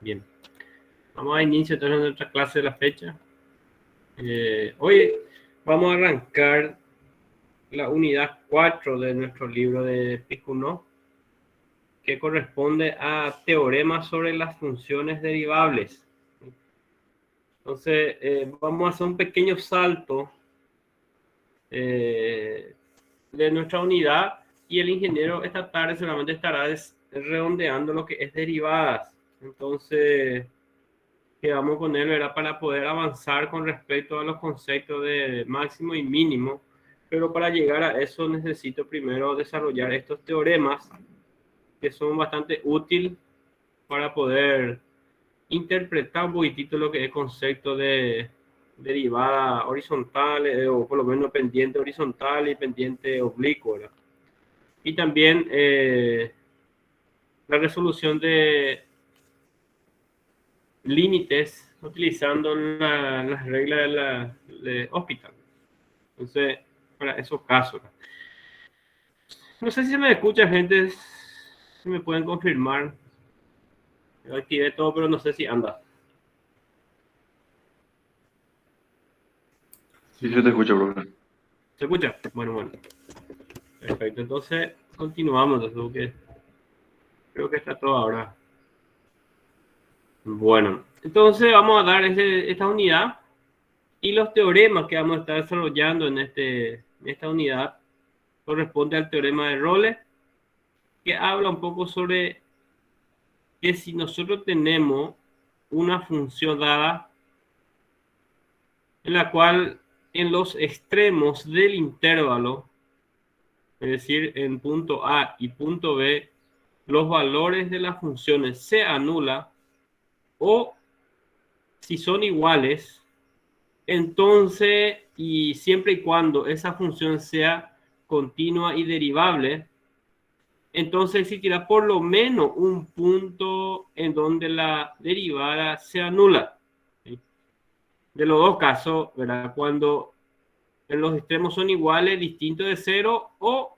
Bien, vamos a inicio entonces nuestra clase de la fecha. Hoy vamos a arrancar la unidad 4 de nuestro libro de Picunó, que corresponde a teoremas sobre las funciones derivables. Entonces, vamos a hacer un pequeño salto de nuestra unidad y el ingeniero esta tarde seguramente estará redondeando lo que es derivadas. Entonces, quedamos con él era para poder avanzar con respecto a los conceptos de máximo y mínimo, pero para llegar a eso necesito primero desarrollar estos teoremas que son bastante útiles para poder interpretar un poquitito lo que es concepto de derivada horizontal o por lo menos pendiente horizontal y pendiente oblicuo, ¿verdad? Y también la resolución de límites utilizando las reglas de Hospital. Entonces, para esos casos. No sé si se me escucha, gente, si me pueden confirmar. Yo activé todo, pero no sé si anda. Sí, yo te escucho, profe. ¿Se escucha? Bueno. Perfecto, entonces continuamos. Creo que está todo ahora. Bueno, entonces vamos a dar esta unidad y los teoremas que vamos a estar desarrollando en esta unidad corresponde al teorema de Role, que habla un poco sobre que si nosotros tenemos una función dada en la cual en los extremos del intervalo, es decir, en punto A y punto B, los valores de las funciones se anulan o si son iguales, entonces, y siempre y cuando esa función sea continua y derivable, entonces existirá por lo menos un punto en donde la derivada se anula. ¿Sí? De los dos casos, ¿verdad? Cuando en los extremos son iguales, distintos de cero, o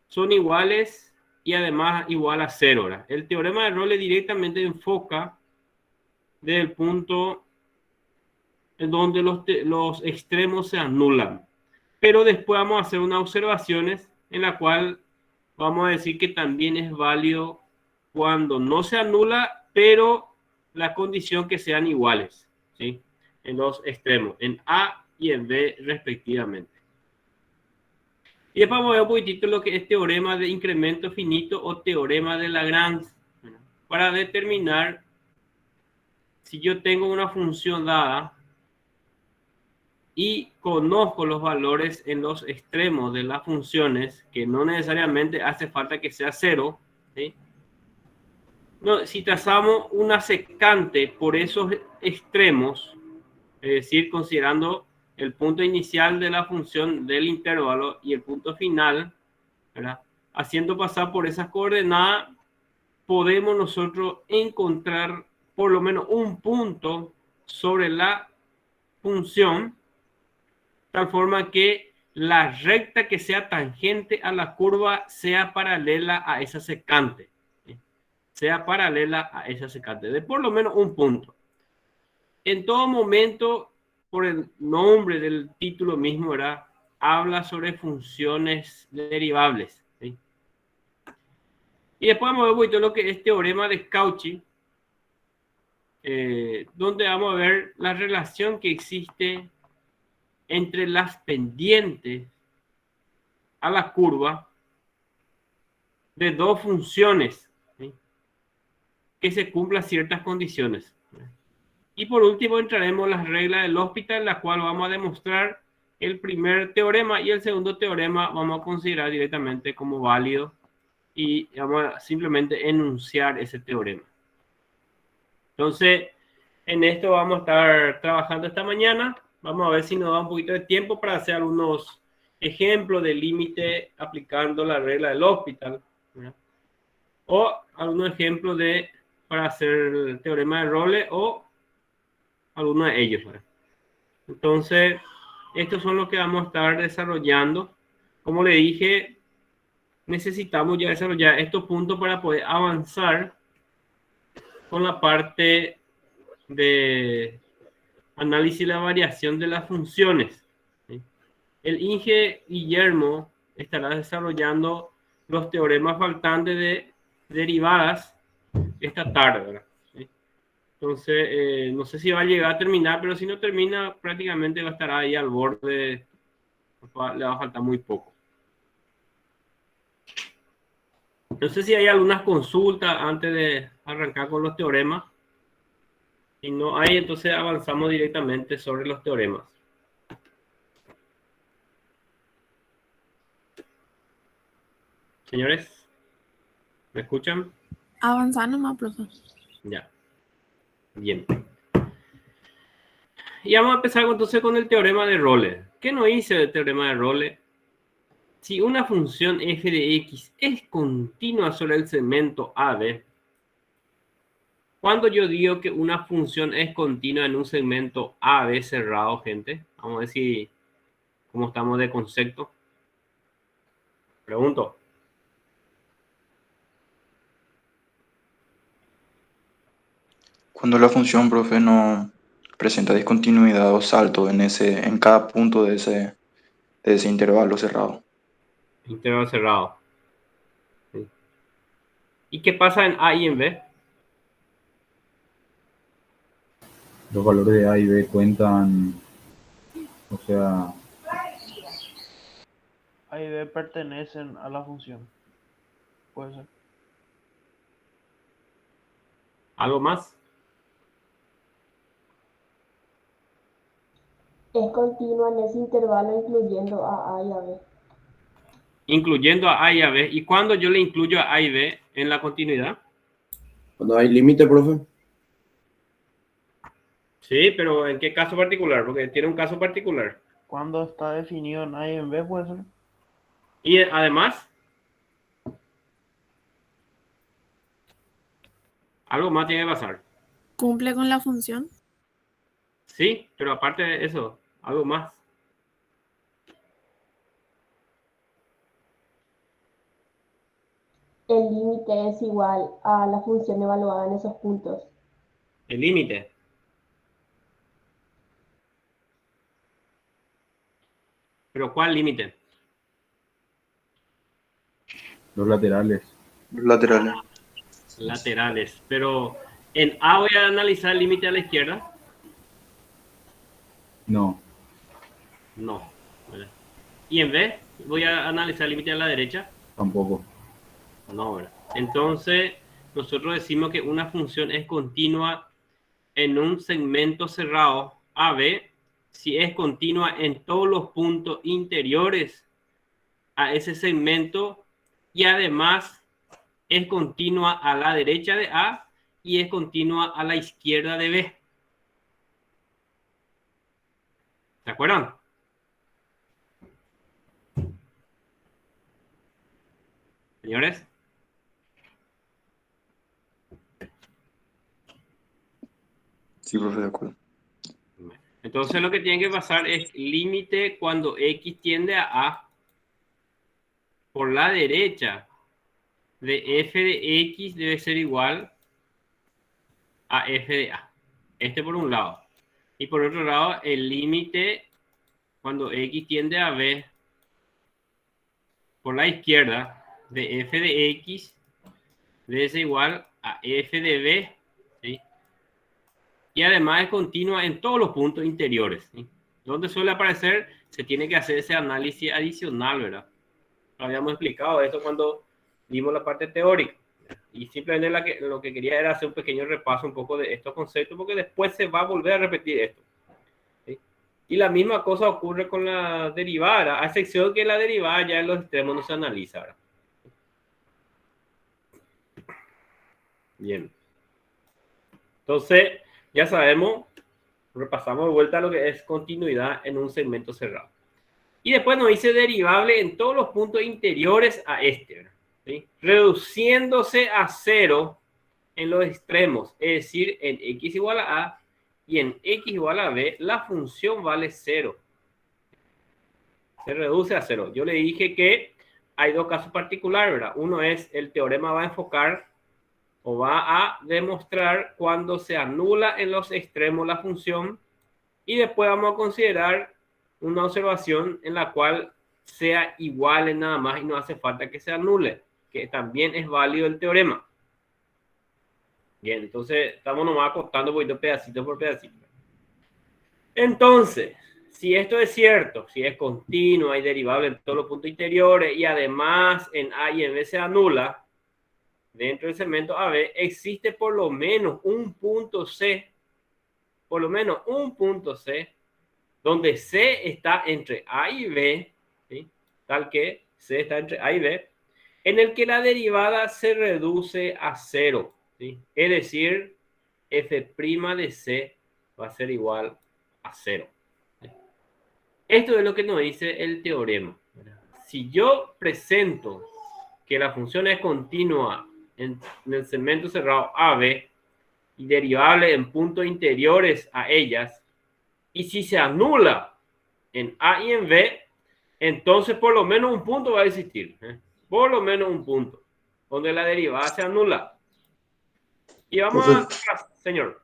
son iguales y además igual a cero, ¿verdad? El teorema de Role directamente enfoca desde el punto en donde los extremos se anulan. Pero después vamos a hacer unas observaciones en la cual vamos a decir que también es válido cuando no se anula, pero la condición que sean iguales, ¿sí? En los extremos, en A y en B respectivamente. Y después vamos a ver un poquitito lo que es teorema de incremento finito o teorema de Lagrange, para determinar si yo tengo una función dada y conozco los valores en los extremos de las funciones, que no necesariamente hace falta que sea cero, ¿sí? No, si trazamos una secante por esos extremos, es decir, considerando el punto inicial de la función del intervalo y el punto final, ¿verdad? Haciendo pasar por esas coordenadas, podemos nosotros encontrar por lo menos un punto sobre la función, tal forma que la recta que sea tangente a la curva sea paralela a esa secante. ¿Sí? Sea paralela a esa secante, de por lo menos un punto. En todo momento, por el nombre del título mismo, ¿verdad? Habla sobre funciones derivables. ¿Sí? Y después vamos a ver un poquito lo que es teorema de Cauchy, donde vamos a ver la relación que existe entre las pendientes a la curva de dos funciones, ¿sí? Que se cumplan ciertas condiciones. Y por último entraremos en las reglas del Hospital, en la cual vamos a demostrar el primer teorema y el segundo teorema vamos a considerar directamente como válido y vamos a simplemente enunciar ese teorema. Entonces, en esto vamos a estar trabajando esta mañana. Vamos a ver si nos da un poquito de tiempo para hacer algunos ejemplos de límite aplicando la regla del Hospital, ¿verdad? O algunos ejemplos para hacer el teorema de Role o alguno de ellos, ¿verdad? Entonces, estos son los que vamos a estar desarrollando. Como le dije, necesitamos ya desarrollar estos puntos para poder avanzar con la parte de análisis de la variación de las funciones. ¿Sí? El Inge Guillermo estará desarrollando los teoremas faltantes de derivadas esta tarde, ¿verdad? ¿Sí? Entonces, no sé si va a llegar a terminar, pero si no termina, prácticamente va a estar ahí al borde, le va a faltar muy poco. No sé si hay algunas consultas antes de arrancar con los teoremas. Si no hay, entonces avanzamos directamente sobre los teoremas. Señores, ¿me escuchan? Avanzar nomás, profe. Ya. Bien. Y vamos a empezar entonces con el teorema de Role. ¿Qué nos dice el teorema de Role? Si una función f de x es continua sobre el segmento AB, cuando yo digo que una función es continua en un segmento AB cerrado, gente, vamos a ver si cómo estamos de concepto. Pregunto. Cuando la función, profe, no presenta discontinuidad o salto en cada punto de ese intervalo cerrado. Intervalo cerrado. Sí. ¿Y qué pasa en A y en B? Los valores de A y B cuentan, o sea, A y B pertenecen a la función. Puede ser. ¿Algo más? Es continua en ese intervalo incluyendo a y a B. Incluyendo a y a B. ¿Y cuando yo le incluyo a A y B en la continuidad? Cuando hay límite, profe. Sí, pero ¿en qué caso particular? Porque tiene un caso particular. Cuando está definido en A y en B, puede ser. Y además, algo más tiene que pasar. Cumple con la función. Sí, pero aparte de eso, algo más. El límite es igual a la función evaluada en esos puntos. El límite. ¿Pero cuál límite? los laterales. Los laterales. Laterales. Pero en A voy a analizar el límite a la izquierda. No, No. ¿Verdad? Y en B voy a analizar el límite a la derecha. tampoco. No, ¿verdad? Entonces, nosotros decimos que una función es continua en un segmento cerrado AB si es continua en todos los puntos interiores a ese segmento y además es continua a la derecha de A y es continua a la izquierda de B. ¿Se acuerdan? Señores. Sí, profe, de acuerdo. Entonces lo que tiene que pasar es límite cuando X tiende a A por la derecha de f de X debe ser igual a f de A. Este por un lado. Y por otro lado, el límite cuando X tiende a B por la izquierda de f de X debe ser igual a f de B. ¿Sí? Y además es continua en todos los puntos interiores. ¿Sí? Donde suele aparecer, se tiene que hacer ese análisis adicional, ¿verdad? Habíamos explicado eso cuando vimos la parte teórica. Y simplemente lo que quería era hacer un pequeño repaso un poco de estos conceptos, porque después se va a volver a repetir esto. ¿Sí? Y la misma cosa ocurre con la derivada, a excepción que la derivada ya en los extremos no se analiza, ¿verdad? Bien. Entonces, ya sabemos, repasamos de vuelta lo que es continuidad en un segmento cerrado. Y después nos dice derivable en todos los puntos interiores a este, ¿verdad? ¿Sí? Reduciéndose a cero en los extremos, es decir, en x igual a a y en x igual a b, la función vale cero. Se reduce a cero. Yo le dije que hay dos casos particulares, ¿verdad? Uno es el teorema va a enfocar o va a demostrar cuando se anula en los extremos la función, y después vamos a considerar una observación en la cual sea igual en nada más y no hace falta que se anule, que también es válido el teorema. Bien, entonces estamos nomás acostando un poquito pedacito por pedacito. Entonces, si esto es cierto, si es continua y derivable en todos los puntos interiores y además en A y en B se anula, dentro del segmento AB existe por lo menos un punto C, donde C está entre A y B, ¿sí? Tal que C está entre A y B, en el que la derivada se reduce a cero, ¿sí? Es decir, f' de C va a ser igual a cero. Esto es lo que nos dice el teorema. Si yo presento que la función es continua en el segmento cerrado AB y derivable en puntos interiores a ellas, y si se anula en A y en B, entonces por lo menos un punto va a existir, por lo menos un punto donde la derivada se anula. Y vamos a... Señor.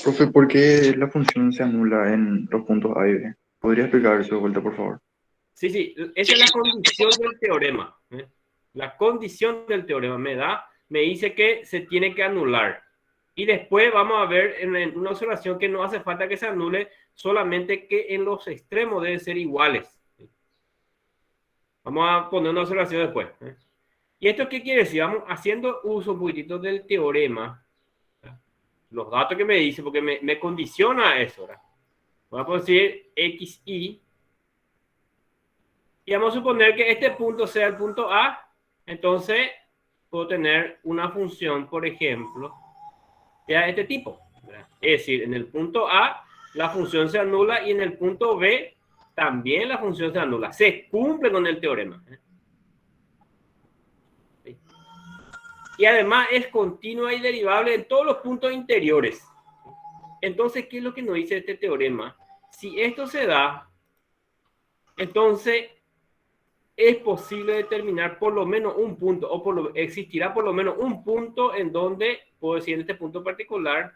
Profe, ¿por qué la función se anula en los puntos A y B? ¿Podría explicar eso de vuelta, por favor? Sí, esa es la condición del teorema. La condición del teorema me dice que se tiene que anular. Y después vamos a ver en una observación que no hace falta que se anule, solamente que en los extremos deben ser iguales. Vamos a poner una observación después. ¿Y esto qué quiere decir? Vamos haciendo uso un poquitito del teorema. Los datos que me dice, porque me condiciona a eso. ¿verdad? Vamos a decir xy. Y vamos a suponer que este punto sea el punto A. Entonces, puedo tener una función, por ejemplo, de este tipo. ¿verdad? Es decir, en el punto A, la función se anula y en el punto B, también la función se anula. Se cumple con el teorema. ¿Sí? Y además es continua y derivable en todos los puntos interiores. Entonces, ¿qué es lo que nos dice este teorema? Si esto se da, entonces es posible determinar por lo menos un punto, o existirá por lo menos un punto en donde, puedo decir en este punto particular,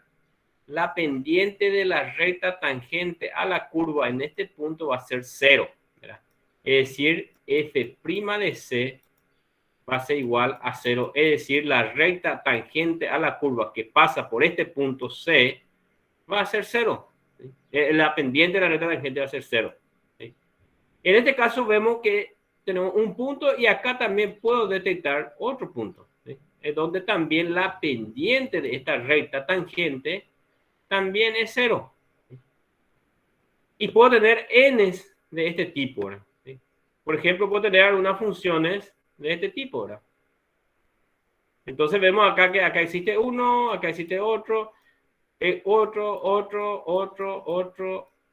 la pendiente de la recta tangente a la curva en este punto va a ser cero. ¿verdad? Es decir, f' de C va a ser igual a cero. Es decir, la recta tangente a la curva que pasa por este punto C va a ser cero. ¿sí? La pendiente de la recta tangente va a ser cero. ¿sí? En este caso vemos que tenemos un punto y acá también puedo detectar otro punto. ¿sí? Es donde también la pendiente de esta recta tangente también es cero. ¿sí? Y puedo tener n's de este tipo. ¿verdad? ¿sí? Por ejemplo, puedo tener algunas funciones de este tipo. ¿verdad? Entonces vemos acá que acá existe uno, acá existe otro,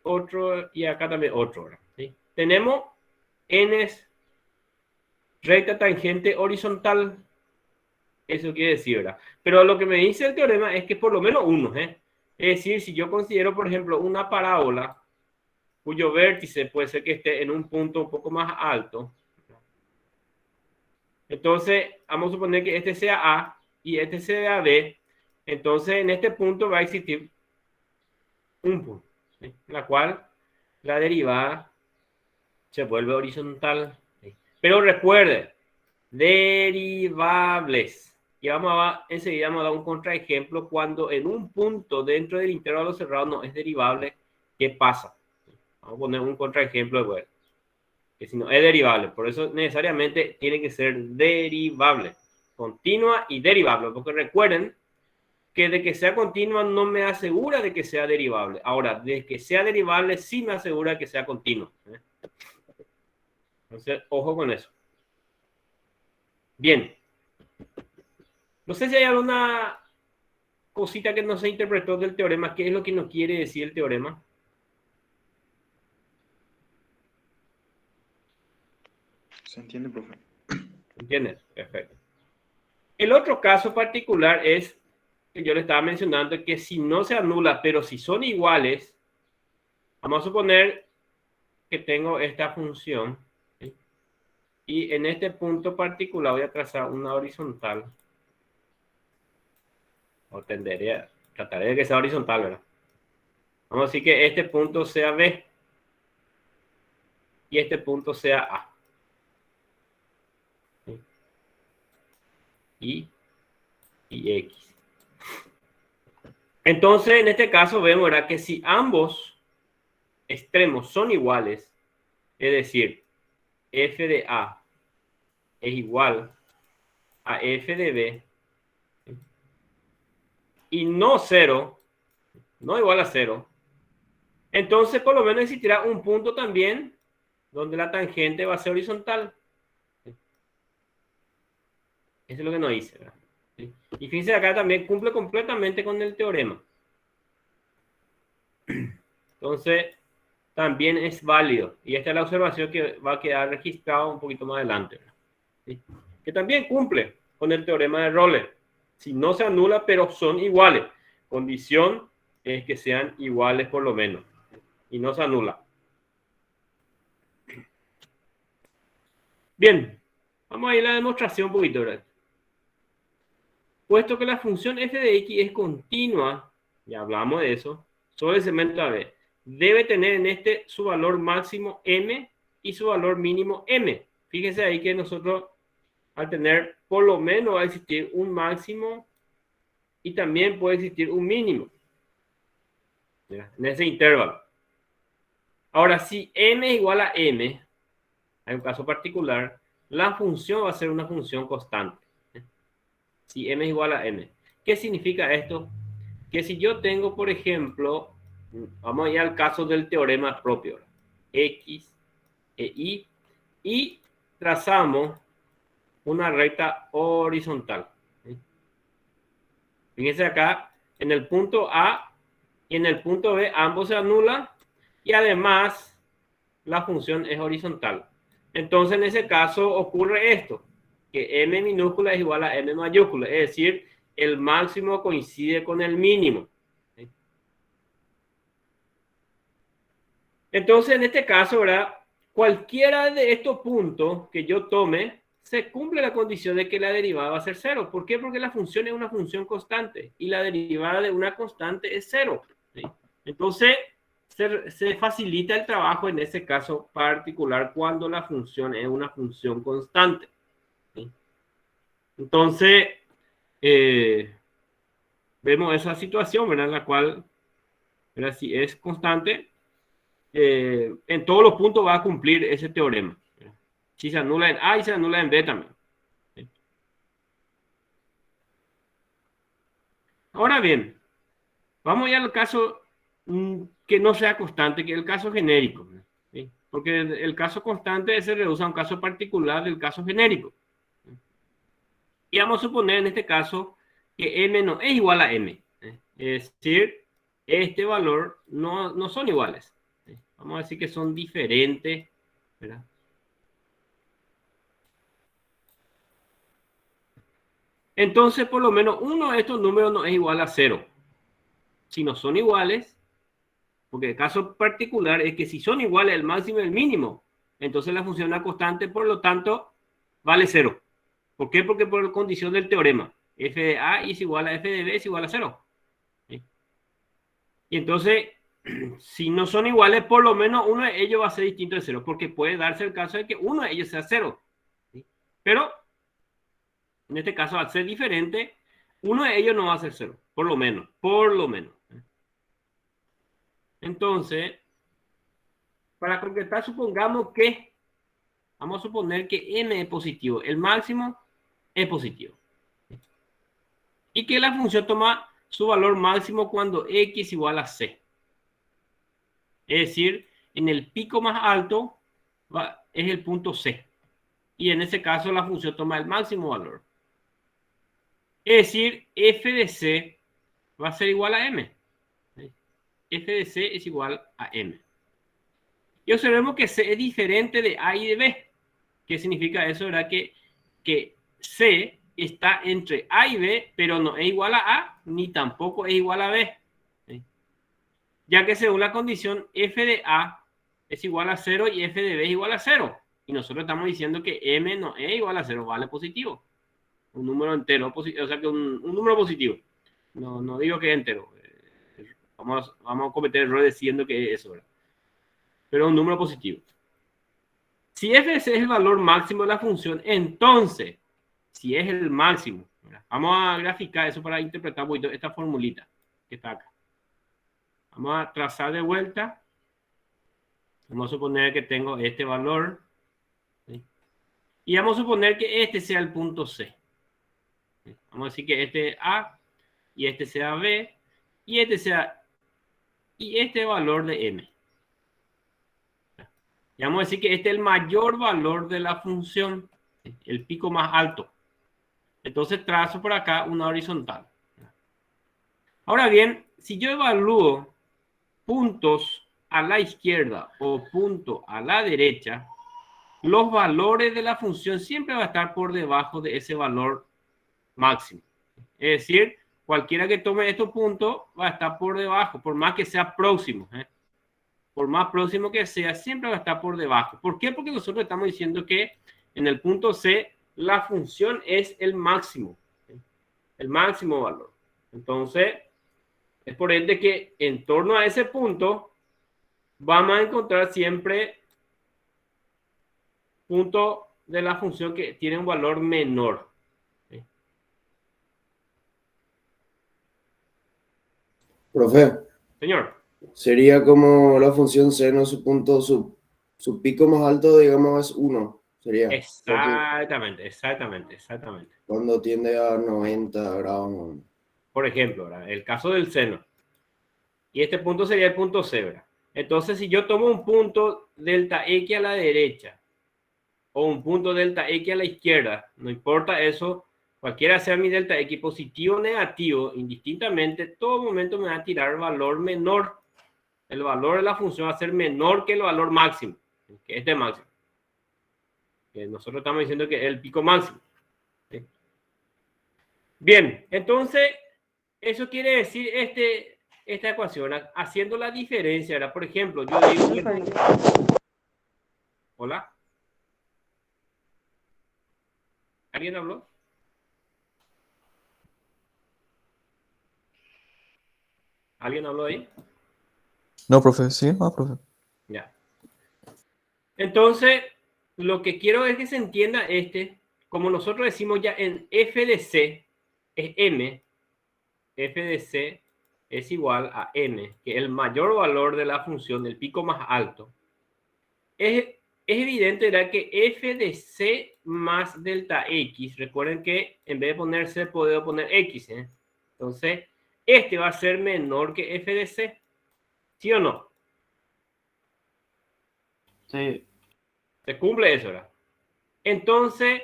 otro, y acá también otro. ¿verdad? ¿sí? Tenemos n's recta tangente horizontal. Eso quiere decir, ¿verdad? Pero lo que me dice el teorema es que por lo menos uno, Es decir, si yo considero, por ejemplo, una parábola cuyo vértice puede ser que esté en un punto un poco más alto. Entonces, vamos a suponer que este sea A y este sea B. Entonces, en este punto va a existir un punto, ¿sí? en la cual la derivada se vuelve horizontal. ¿sí? Pero recuerde, derivables. Y enseguida vamos a dar un contraejemplo cuando en un punto dentro del intervalo cerrado no es derivable. ¿Qué pasa? Vamos a poner un contraejemplo de vuelta. Que si no es derivable, por eso necesariamente tiene que ser derivable. Continua y derivable. Porque recuerden que de que sea continua no me asegura de que sea derivable. Ahora, de que sea derivable sí me asegura que sea continua. Entonces, ojo con eso. Bien. No sé si hay alguna cosita que no se interpretó del teorema. ¿Qué es lo que nos quiere decir el teorema? ¿Se entiende, profe? ¿Entiendes? Perfecto. El otro caso particular es que yo le estaba mencionando que si no se anula, pero si son iguales, vamos a suponer que tengo esta función. ¿sí? Y en este punto particular voy a trazar una horizontal. o trataré de que sea horizontal, ¿verdad? Vamos a decir que este punto sea B y este punto sea A. Y X. Entonces, en este caso vemos, ¿verdad?, que si ambos extremos son iguales, es decir, f de A es igual a f de B y no 0, no igual a 0, entonces por lo menos existirá un punto también donde la tangente va a ser horizontal. Eso es lo que nos dice, ¿verdad? Y fíjense, acá también cumple completamente con el teorema. Entonces, también es válido. Y esta es la observación que va a quedar registrada un poquito más adelante, ¿sí? Que también cumple con el teorema de Rolle. Si no se anula, pero son iguales. Condición es que sean iguales por lo menos. Y no se anula. Bien. Vamos a ir a la demostración un poquito, ¿verdad? Puesto que la función f de x es continua, ya hablamos de eso, sobre el segmento AB, debe tener en este su valor máximo m y su valor mínimo m. Fíjense ahí que nosotros, al tener, por lo menos va a existir un máximo y también puede existir un mínimo, ¿ya?, en ese intervalo. Ahora, si m es igual a m, hay un caso particular, la función va a ser una función constante. Si m es igual a m. ¿Qué significa esto? Que si yo tengo, por ejemplo, vamos a ir al caso del teorema propio, x e y, y trazamos una recta horizontal. Fíjense acá, en el punto A y en el punto B ambos se anulan y además la función es horizontal. Entonces, en ese caso ocurre esto, que m minúscula es igual a m mayúscula, es decir, el máximo coincide con el mínimo. ¿Sí? Entonces, en este caso, ¿verdad?, cualquiera de estos puntos que yo tome, se cumple la condición de que la derivada va a ser 0. ¿Por qué? Porque la función es una función constante y la derivada de una constante es 0. ¿Sí? Entonces, se facilita el trabajo en ese caso particular cuando la función es una función constante. ¿Sí? Entonces, vemos esa situación, ¿verdad?, en la cual, ¿verdad?, si es constante, en todos los puntos va a cumplir ese teorema. ¿Verdad? Si se anula en A y se anula en B también. ¿Sí? Ahora bien, vamos ya al caso que no sea constante, que es el caso genérico. ¿Sí? Porque el caso constante se reduce a un caso particular del caso genérico. Y vamos a suponer en este caso que m no es igual a m. Es decir, este valor no son iguales. Vamos a decir que son diferentes, ¿verdad? Entonces, por lo menos uno de estos números no es igual a 0. Si no son iguales, porque el caso particular es que si son iguales el máximo y el mínimo, entonces la función es una constante, por lo tanto, vale 0. ¿Por qué? Porque por condición del teorema, f de A es igual a f de B es igual a 0. ¿Sí? Y entonces, si no son iguales, por lo menos uno de ellos va a ser distinto de 0, porque puede darse el caso de que uno de ellos sea 0. ¿Sí? Pero, en este caso, al ser diferente, uno de ellos no va a ser 0, por lo menos. Entonces, para concretar, vamos a suponer que m es positivo, el máximo es positivo. Y que la función toma su valor máximo cuando x es igual a c. Es decir, en el pico más alto es el punto C. Y en ese caso la función toma el máximo valor. Es decir, f de c va a ser igual a m. F de c es igual a m. Y observemos que c es diferente de a y de b. ¿Qué significa eso? ¿Verdad? Que c está entre a y b, pero no es igual a a, ni tampoco es igual a b. Ya que según la condición f de A es igual a 0 y f de B es igual a 0. Y nosotros estamos diciendo que m no es igual a 0, vale positivo. Un número entero, o sea que un número positivo. No digo que es entero. Vamos a cometer errores diciendo que es eso, ¿verdad? Pero es un número positivo. Si f es el valor máximo de la función, entonces, si es el máximo, ¿verdad? Vamos a graficar eso para interpretar un poquito esta formulita que está acá. Vamos a trazar de vuelta. Vamos a suponer que tengo este valor, ¿sí? Y vamos a suponer que este sea el punto C. ¿Sí? Vamos a decir que este es A, y este sea B, y este sea, y este valor de M. Y vamos a decir que este es el mayor valor de la función, ¿sí? El pico más alto. Entonces trazo por acá una horizontal. Ahora bien, si yo evalúo puntos a la izquierda o punto a la derecha, los valores de la función siempre va a estar por debajo de ese valor máximo. Es decir, cualquiera que tome estos puntos va a estar por debajo, por más que sea próximo. Por más próximo que sea, siempre va a estar por debajo. ¿Por qué? Porque nosotros estamos diciendo que en el punto C la función es el máximo. El máximo valor. Entonces, es por ende que en torno a ese punto vamos a encontrar siempre punto de la función que tiene un valor menor. ¿Sí? Profe, Señor. sería como la función seno, su punto, su pico más alto, digamos, es 1. Sería. Exactamente. Cuando tiende a 90 grados. ¿No? Por ejemplo, ¿verdad? El caso del seno. Y este punto sería el punto C, ¿verdad? Entonces, si yo tomo un punto delta X a la derecha o un punto delta X a la izquierda, no importa eso, cualquiera sea mi delta X, positivo o negativo, indistintamente, todo momento me va a tirar valor menor. El valor de la función va a ser menor que el valor máximo, que este máximo. Que nosotros estamos diciendo que es el pico máximo. ¿Sí? Bien, entonces, eso quiere decir esta ecuación, haciendo la diferencia, ¿verdad? Por ejemplo, yo digo que... ¿Hola? ¿Alguien habló? ¿Alguien habló ahí? No, profe, sí, no, profe. Ya. Entonces, lo que quiero es que se entienda como nosotros decimos ya en f de c es m, f de c es igual a m, que es el mayor valor de la función, del pico más alto. Es evidente, ¿verdad?, que f de c más delta x, recuerden que en vez de poner c, puedo poner x, ¿eh? Entonces, este va a ser menor que f de c. ¿Sí o no? Sí. Se cumple eso, ¿verdad? Entonces,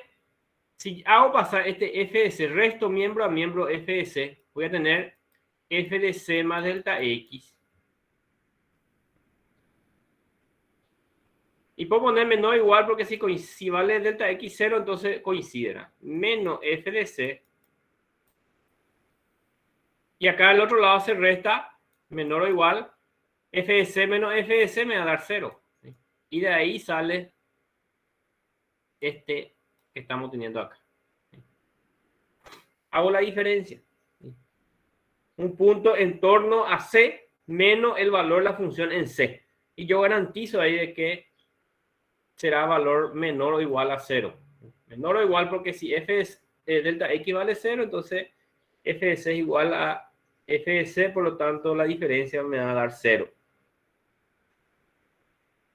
si hago pasar este f de c, resto miembro a miembro f de c, voy a tener f de c más delta x. Y puedo poner menor o igual porque si vale delta x 0, entonces coincide. Menos f de c. Y acá al otro lado se resta menor o igual f de c menos f de c me va a dar 0. ¿Sí? Y de ahí sale este que estamos teniendo acá. ¿Sí? Hago la diferencia. ¿Sí? Un punto en torno a c menos el valor de la función en c. Y yo garantizo ahí de que será valor menor o igual a 0. Menor o igual porque si f es delta x vale 0, entonces f de c es igual a f de c, por lo tanto la diferencia me va a dar 0.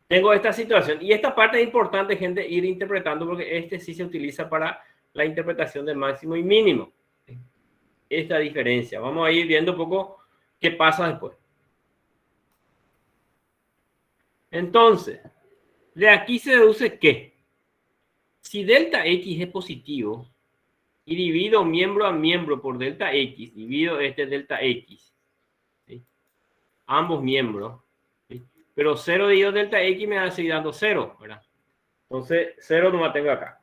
Tengo esta situación. Y esta parte es importante, gente, ir interpretando porque sí se utiliza para la interpretación de máximo y mínimo. Esta diferencia. Vamos a ir viendo un poco qué pasa después. Entonces, de aquí se deduce que si delta x es positivo y divido miembro a miembro por delta x, divido delta x, ¿sí? Ambos miembros, ¿sí? Pero 0 dividido delta x me va a seguir dando 0, ¿verdad? Entonces 0 no la tengo acá.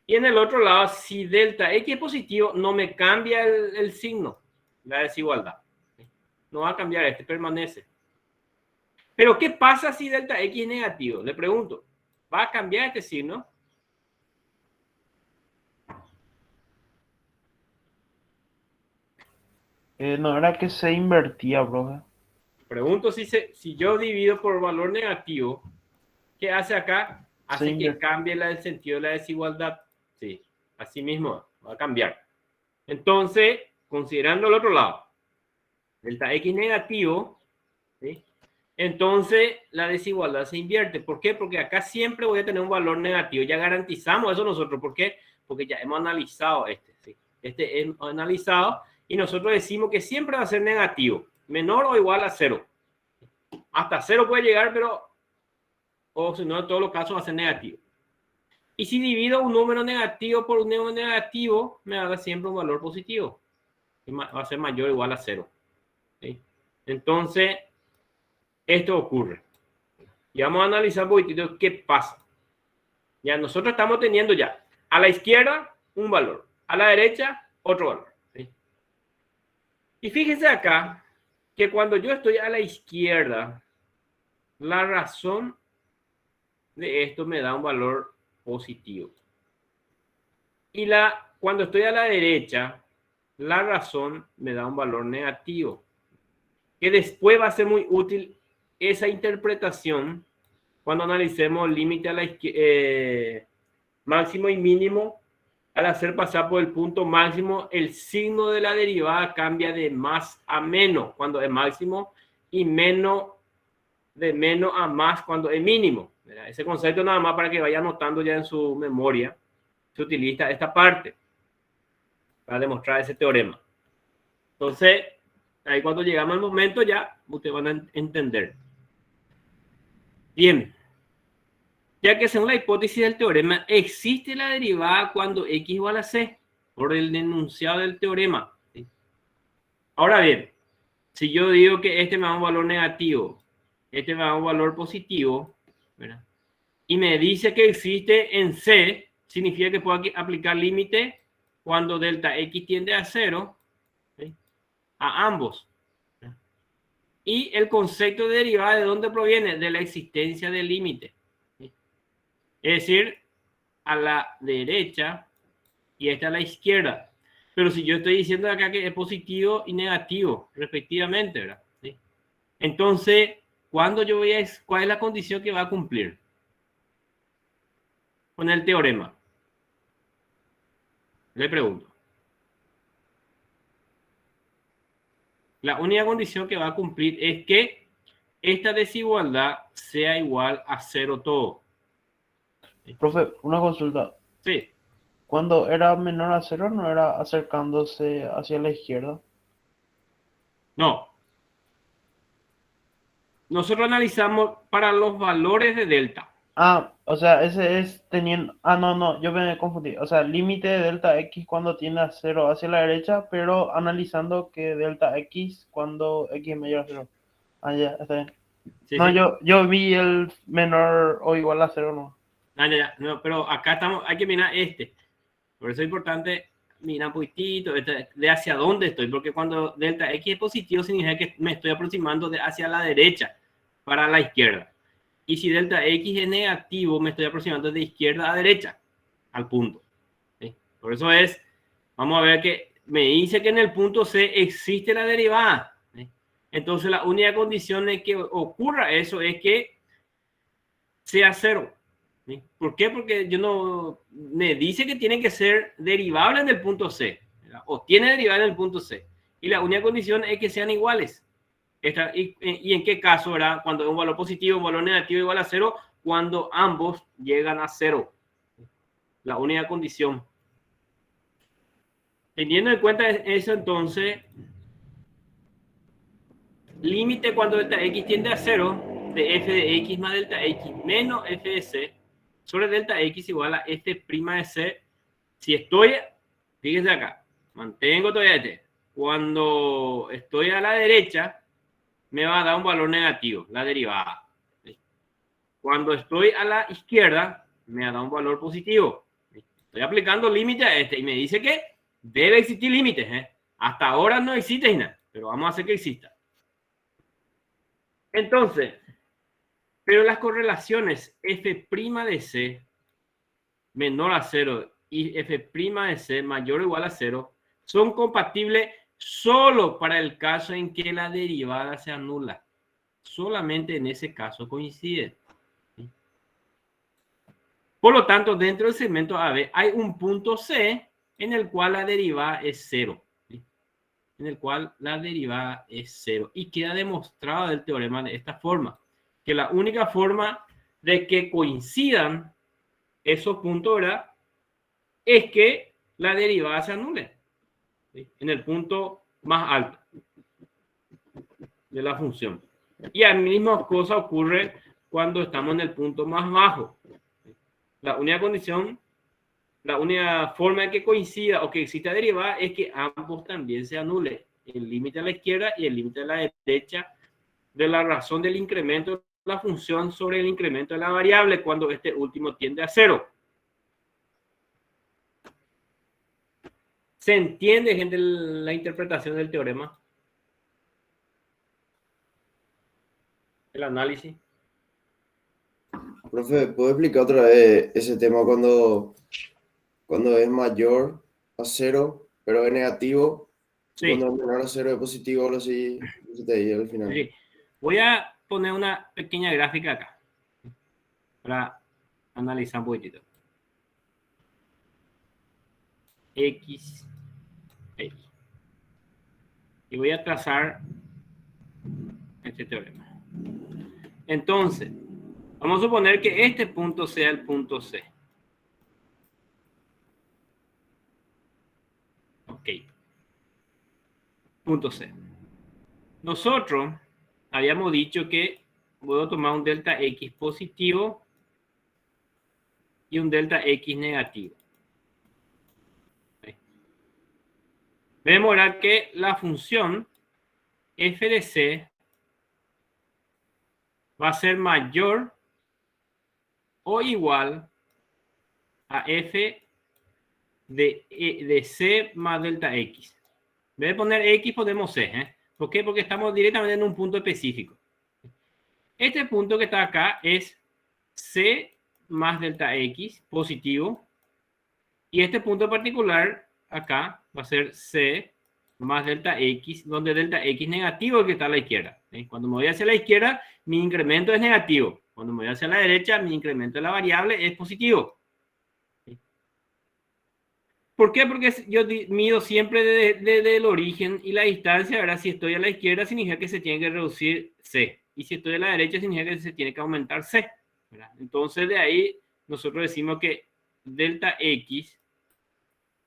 Y en el otro lado, si delta x es positivo, no me cambia el signo, la desigualdad, ¿sí? No va a cambiar, permanece. Pero ¿qué pasa si delta x es negativo? Le pregunto, ¿va a cambiar este signo? No era que se invertía, profe. Pregunto si yo divido por valor negativo, ¿qué hace acá? Hace que cambie el sentido de la desigualdad. Sí, así mismo va a cambiar. Entonces, considerando el otro lado, delta X negativo, ¿sí? Entonces la desigualdad se invierte. ¿Por qué? Porque acá siempre voy a tener un valor negativo. Ya garantizamos eso nosotros. ¿Por qué? Porque ya hemos analizado este. ¿Sí? Este hemos analizado y nosotros decimos que siempre va a ser negativo. Menor o igual a 0. Hasta 0 puede llegar, pero o si no, en todos los casos va a ser negativo. Y si divido un número negativo por un número negativo, me va a dar siempre un valor positivo. Va a ser mayor o igual a 0. ¿Sí? Entonces, esto ocurre. Y vamos a analizar un poquitito qué pasa. Ya nosotros estamos teniendo ya a la izquierda un valor, a la derecha otro valor. ¿Sí? Y fíjense acá que cuando yo estoy a la izquierda, la razón de esto me da un valor positivo. Y cuando estoy a la derecha, la razón me da un valor negativo. Que después va a ser muy útil esa interpretación cuando analicemos el límite a la máximo y mínimo. Al hacer pasar por el punto máximo, el signo de la derivada cambia de más a menos cuando es máximo y de menos a más cuando es mínimo. Ese concepto nada más para que vaya anotando ya en su memoria. Se utiliza esta parte para demostrar ese teorema. Entonces, ahí cuando llegamos al momento ya ustedes van a entender. Bien. Ya que según la hipótesis del teorema, existe la derivada cuando x igual a c, por el enunciado del teorema. ¿Sí? Ahora bien, si yo digo que este me da un valor negativo, este me da un valor positivo, ¿verdad? Y me dice que existe en c, significa que puedo aplicar límite cuando delta x tiende a 0, ¿sí? A ambos. ¿Sí? Y el concepto de derivada, ¿de dónde proviene? De la existencia del límite. Es decir, a la derecha y esta a la izquierda. Pero si yo estoy diciendo acá que es positivo y negativo, respectivamente, ¿verdad? ¿Sí? Entonces, ¿cuál es la condición que va a cumplir con el teorema? Le pregunto. La única condición que va a cumplir es que esta desigualdad sea igual a 0 todo. Profe, una consulta. Sí. Cuando era menor a 0, ¿no era acercándose hacia la izquierda? No. Nosotros analizamos para los valores de delta. Ah, o sea, ese es teniendo... Ah, no, yo me confundí. O sea, límite de delta x cuando tiende a 0 hacia la derecha, pero analizando que delta x cuando x es mayor a 0. Ah, ya, está bien. Sí, no, sí. yo vi el menor o igual a 0, no. Ah, ya. No, pero acá estamos, hay que mirar este. Por eso es importante mirar un poquitito de hacia dónde estoy, porque cuando delta x es positivo significa que me estoy aproximando hacia la derecha para la izquierda. Y si delta x es negativo, me estoy aproximando de izquierda a derecha al punto. ¿Sí? Por eso vamos a ver que me dice que en el punto C existe la derivada. ¿Sí? Entonces la única condición de que ocurra eso es que sea 0. ¿Sí? ¿Por qué? Porque me dice que tienen que ser derivables en el punto C, ¿verdad? O tiene derivada en el punto C. Y la única condición es que sean iguales. ¿Y en qué caso, verdad? Cuando es un valor positivo, un valor negativo igual a 0, cuando ambos llegan a 0. La única condición. Teniendo en cuenta eso, entonces, límite cuando delta x tiende a 0 de f de x más delta x menos f de c sobre delta x igual a f' de c. Si estoy, fíjense acá, mantengo todavía este. Cuando estoy a la derecha, me va a dar un valor negativo, la derivada. Cuando estoy a la izquierda, me va a dar un valor positivo. Estoy aplicando límite a este y me dice que debe existir límites. Hasta ahora no existe nada, pero vamos a hacer que exista. Entonces, pero las correlaciones f' de c menor a 0 y f' de c mayor o igual a 0 son compatibles solo para el caso en que la derivada se anula. Solamente en ese caso coincide. ¿Sí? Por lo tanto, dentro del segmento AB hay un punto C en el cual la derivada es 0. ¿Sí? En el cual la derivada es 0. Y queda demostrado del teorema de esta forma. Que la única forma de que coincidan esos puntos, ¿verdad?, es que la derivada se anule. ¿Sí? En el punto más alto de la función. Y la misma cosa ocurre cuando estamos en el punto más bajo. La única condición, la única forma de que coincida o que exista derivada es que ambos también se anule. El límite a la izquierda y el límite a la derecha de la razón del incremento de la función sobre el incremento de la variable cuando este último tiende a 0. ¿Se entiende, gente, la interpretación del teorema? El análisis. Profe, ¿puedo explicar otra vez ese tema cuando es mayor a 0, pero es negativo? Sí. Cuando es menor a 0 es positivo, algo así, se te dice al final. Sí. Voy a poner una pequeña gráfica acá para analizar un poquitito. X. Y voy a trazar este teorema. Entonces, vamos a suponer que este punto sea el punto C. Ok. Punto C. Nosotros habíamos dicho que puedo tomar un delta X positivo y un delta X negativo. Vemos ahora que la función f de C va a ser mayor o igual a f de C más delta X. En vez de poner X ponemos C. ¿Por qué? Porque estamos directamente en un punto específico. Este punto que está acá es C más delta X positivo. Y este punto particular acá va a ser C más delta X, donde delta X negativo es el que está a la izquierda. Cuando me voy hacia la izquierda, mi incremento es negativo. Cuando me voy hacia la derecha, mi incremento de la variable es positivo. ¿Por qué? Porque yo mido siempre desde el origen y la distancia. Ahora, si estoy a la izquierda, significa que se tiene que reducir C. Y si estoy a la derecha, significa que se tiene que aumentar C. ¿Verdad? Entonces, de ahí, nosotros decimos que delta X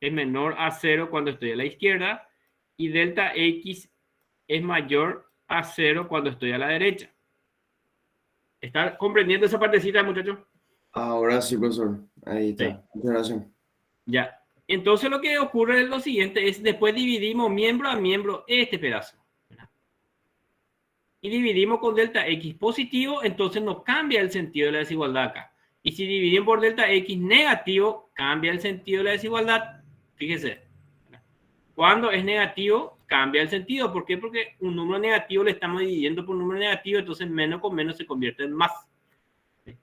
es menor a 0 cuando estoy a la izquierda y delta X es mayor a 0 cuando estoy a la derecha. ¿Está comprendiendo esa partecita, muchachos? Ahora sí, profesor. Ahí está. Sí. Muchas gracias. Ya. Entonces lo que ocurre es lo siguiente, es después dividimos miembro a miembro este pedazo. ¿Verdad? Y dividimos con delta X positivo, entonces no cambia el sentido de la desigualdad acá. Y si dividimos por delta X negativo, cambia el sentido de la desigualdad. Fíjese. Cuando es negativo, cambia el sentido. ¿Por qué? Porque un número negativo le estamos dividiendo por un número negativo, entonces menos con menos se convierte en más. ¿Sí?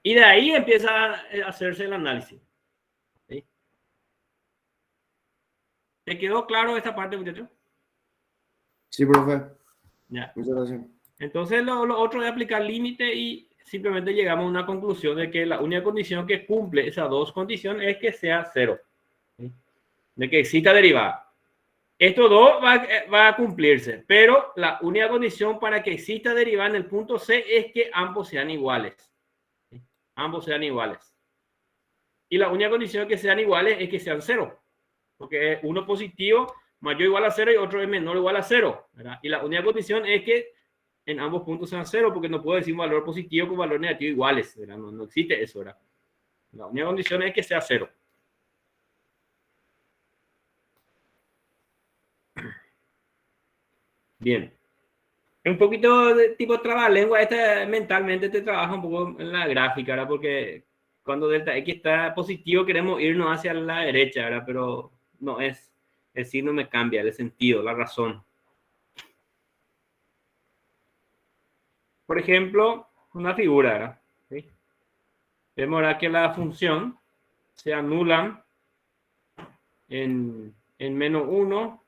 Y de ahí empieza a hacerse el análisis. ¿Sí? ¿Te quedó claro esta parte, muchachos? Sí, profe. Ya. Muchas gracias. Entonces lo otro es aplicar límite y simplemente llegamos a una conclusión de que la única condición que cumple esas dos condiciones es que sea 0. ¿Sí? De que exista derivada. Estos dos va a cumplirse, pero la única condición para que exista derivada en el punto C es que ambos sean iguales. ¿Sí? Ambos sean iguales. Y la única condición que sean iguales es que sean 0. Porque uno positivo mayor o igual a 0 y otro es menor o igual a 0. ¿Verdad? Y la única condición es que en ambos puntos sean 0, porque no puedo decir un valor positivo con valor negativo iguales. ¿Verdad? No existe eso. ¿Verdad? La única condición es que sea 0. Bien. Un poquito de tipo trabalengua, mentalmente te trabaja un poco en la gráfica, ¿verdad? Porque cuando delta X está positivo queremos irnos hacia la derecha, ¿verdad? Pero no es, el signo me cambia, el sentido, la razón. Por ejemplo, una figura, ¿verdad? ¿Sí? Vemos ahora que la función se anula en menos 1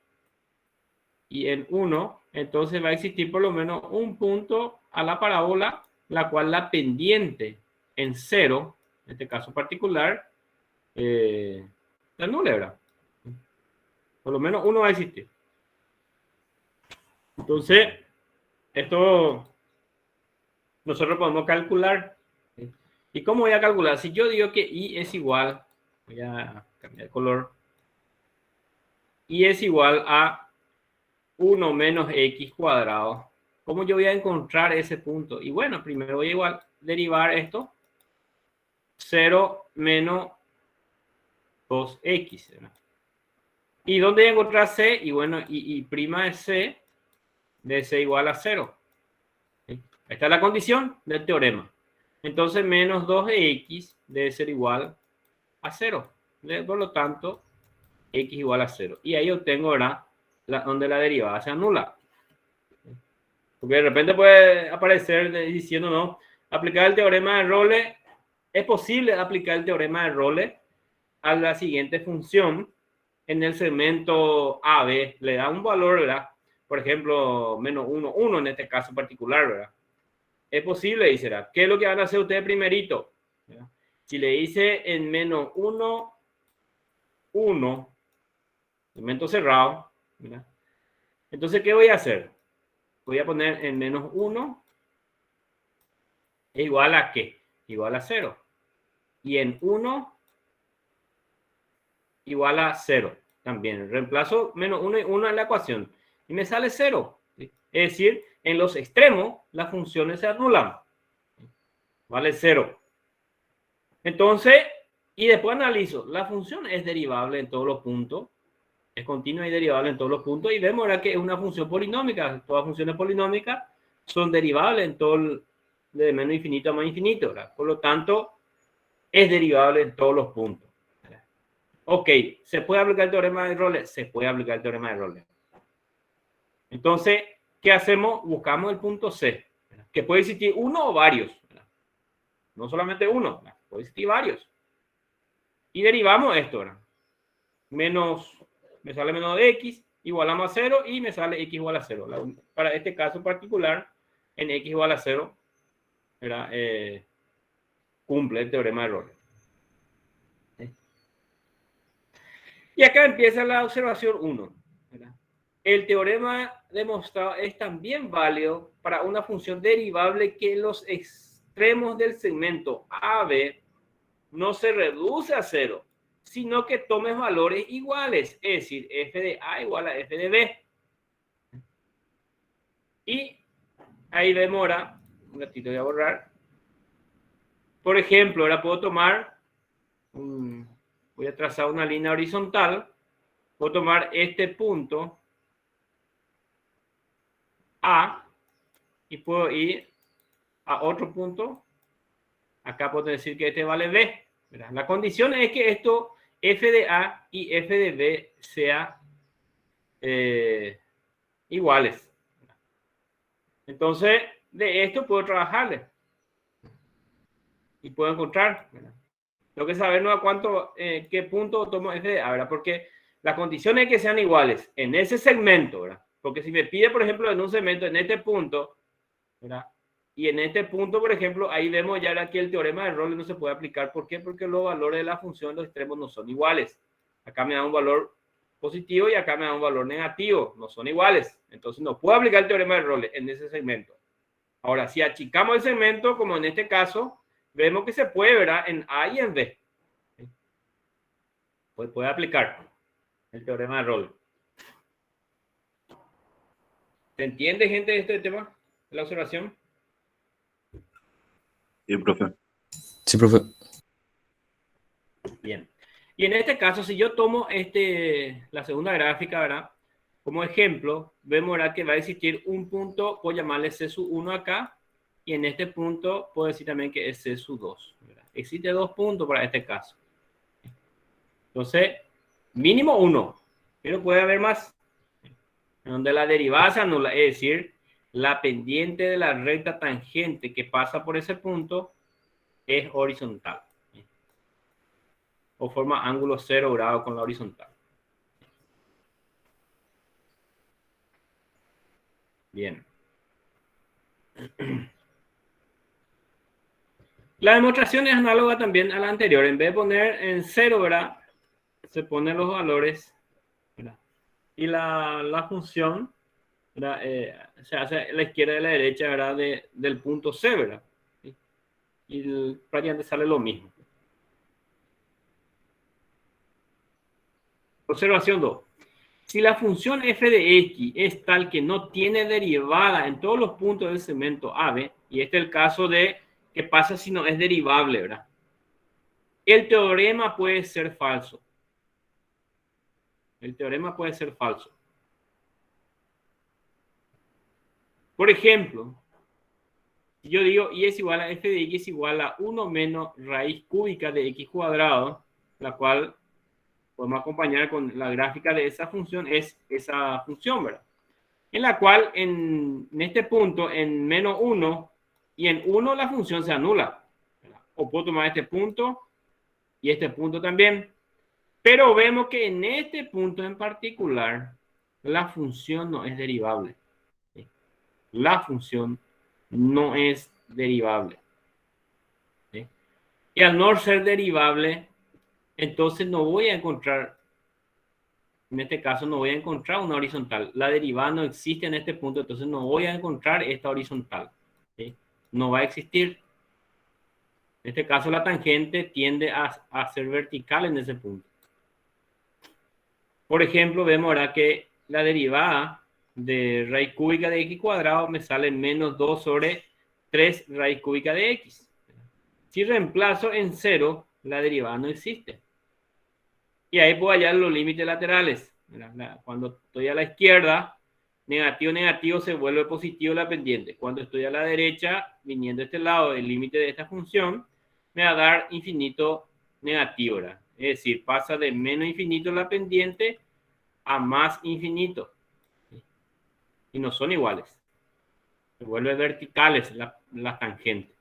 y en 1, entonces va a existir por lo menos un punto a la parábola, la cual la pendiente en 0, en este caso particular, la nula, ¿verdad? Por lo menos uno va a existir. Entonces, esto nosotros podemos calcular. ¿Y cómo voy a calcular? Si yo digo que y es igual, voy a cambiar el color, y es igual a 1 menos x cuadrado, ¿cómo yo voy a encontrar ese punto? Y bueno, primero voy a derivar esto, 0 menos 2x, ¿verdad? ¿Y dónde voy a encontrar c? Y bueno, y prima de c, de c igual a 0. ¿Sí? Esta es la condición del teorema. Entonces, menos 2 de x debe ser igual a 0. Por lo tanto, x igual a 0. Y ahí obtengo, ¿verdad?, donde la derivada se anula. Porque de repente puede aparecer diciendo, no, aplicar el teorema de Role, es posible aplicar el teorema de Role a la siguiente función en el segmento AB. Le da un valor, ¿verdad? Por ejemplo, menos 1, 1 en este caso particular, ¿verdad? Es posible, dice, ¿qué es lo que van a hacer ustedes primerito? ¿Verdad? Si le dice en menos 1, 1, segmento cerrado, ¿verdad? Entonces, ¿qué voy a hacer? Voy a poner en menos 1 es igual a ¿qué? Igual a 0. Y en 1 igual a 0 también. Reemplazo menos 1 y 1 en la ecuación. Y me sale 0. ¿Sí? Es decir, en los extremos las funciones se anulan. Vale 0. Entonces, y después analizo. La función es derivable en todos los puntos. Es continua y derivable en todos los puntos. Y vemos ahora que es una función polinómica. Todas funciones polinómicas son derivables en todo de menos infinito a más infinito, ¿verdad? Por lo tanto, es derivable en todos los puntos. ¿Verdad? Ok, ¿se puede aplicar el teorema de Role? Se puede aplicar el teorema de Role. Entonces, ¿qué hacemos? Buscamos el punto C, ¿verdad? Que puede existir uno o varios, ¿verdad? No solamente uno, ¿verdad? Puede existir varios. Y derivamos esto, ¿verdad? Me sale menos de x, igualamos a 0 y me sale x igual a 0. Para este caso particular, en x igual a 0, ¿verdad? Cumple el teorema de Role. ¿Sí? Y acá empieza la observación 1. ¿Verdad? El teorema demostrado es también válido para una función derivable que los extremos del segmento AB no se reduce a 0, sino que tomes valores iguales, es decir, f de A igual a f de B. Y ahí vemos ahora, un ratito voy a borrar. Por ejemplo, ahora puedo tomar, voy a trazar una línea horizontal, puedo tomar este punto A y puedo ir a otro punto. Acá puedo decir que este vale B. ¿Verdad? La condición es que esto, f de A y f de B, sean iguales. Entonces, de esto puedo trabajarle. Y puedo encontrar. ¿Verdad? Tengo que saber ¿no? a cuánto, qué punto tomo f de A, ¿verdad? Porque la condición es que sean iguales en ese segmento, ¿verdad? Porque si me pide, por ejemplo, en un segmento, en este punto, ¿verdad? Y en este punto, por ejemplo, ahí vemos ya que el teorema de Role no se puede aplicar. ¿Por qué? Porque los valores de la función de los extremos no son iguales. Acá me da un valor positivo y acá me da un valor negativo. No son iguales. Entonces no puedo aplicar el teorema de Role en ese segmento. Ahora, si achicamos el segmento, como en este caso, vemos que se puede, ¿verdad? En A y en B. Pues puede aplicar el teorema de Role. ¿Se entiende, gente, este tema? ¿La observación? Sí, profe. Sí, profe. Bien. Y en este caso, si yo tomo la segunda gráfica, ¿verdad? Como ejemplo, vemos ¿verdad? Que va a existir un punto, puedo llamarle C1 acá, y en este punto puedo decir también que es C2. ¿Verdad? Existe 2 puntos para este caso. Entonces, mínimo 1, pero puede haber más. Donde la derivada se anula, es decir, la pendiente de la recta tangente que pasa por ese punto es horizontal. O forma ángulo 0 grado con la horizontal. Bien. La demostración es análoga también a la anterior. En vez de poner en 0, ¿verdad? Se ponen los valores, ¿verdad? Y la función, ¿verdad? Se hace a la izquierda y a la derecha, ¿verdad? Del punto C, ¿verdad? Y prácticamente sale lo mismo. Observación 2. Si la función f de x es tal que no tiene derivada en todos los puntos del segmento AB, y este es el caso de qué pasa si no es derivable, ¿verdad? El teorema puede ser falso. El teorema puede ser falso. Por ejemplo, si yo digo y es igual a f de x es igual a 1 menos raíz cúbica de x cuadrado, la cual podemos acompañar con la gráfica de esa función, es esa función, ¿verdad? En la cual en este punto, en menos 1 y en 1 la función se anula, ¿verdad? O puedo tomar este punto y este punto también. Pero vemos que en este punto en particular, la función no es derivable. ¿Sí? La función no es derivable. ¿Sí? Y al no ser derivable, entonces no voy a encontrar, en este caso no voy a encontrar una horizontal. La derivada no existe en este punto, entonces no voy a encontrar esta horizontal. ¿Sí? No va a existir. En este caso la tangente tiende a ser vertical en ese punto. Por ejemplo, vemos ahora que la derivada de raíz cúbica de x cuadrado me sale menos 2 sobre 3 raíz cúbica de x. Si reemplazo en 0, la derivada no existe. Y ahí puedo hallar los límites laterales. Cuando estoy a la izquierda, negativo, negativo, se vuelve positivo la pendiente. Cuando estoy a la derecha, viniendo a este lado, el límite de esta función, me va a dar infinito negativo, ¿verdad? Es decir, pasa de menos infinito la pendiente a más infinito. Y no son iguales. Se vuelven verticales las tangentes.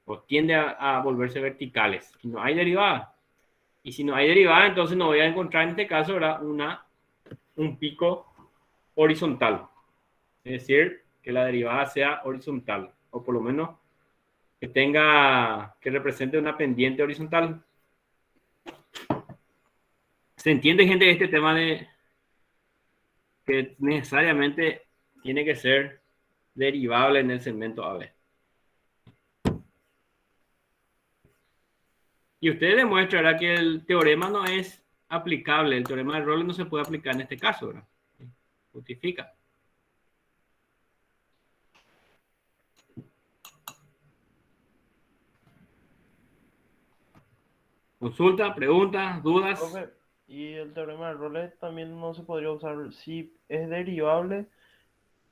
O tiende a volverse verticales. Y no hay derivada. Y si no hay derivada, entonces no voy a encontrar en este caso, ¿verdad? Un pico horizontal. Es decir, que la derivada sea horizontal. O por lo menos que represente una pendiente horizontal. ¿Se entiende, gente, este tema de que necesariamente tiene que ser derivable en el segmento AB? Y usted demuestra que el teorema no es aplicable, el teorema de Rolle no se puede aplicar en este caso, ¿verdad? Justifica. Consulta, preguntas, dudas. Profe, y el teorema de Rolle también no se podría usar si es derivable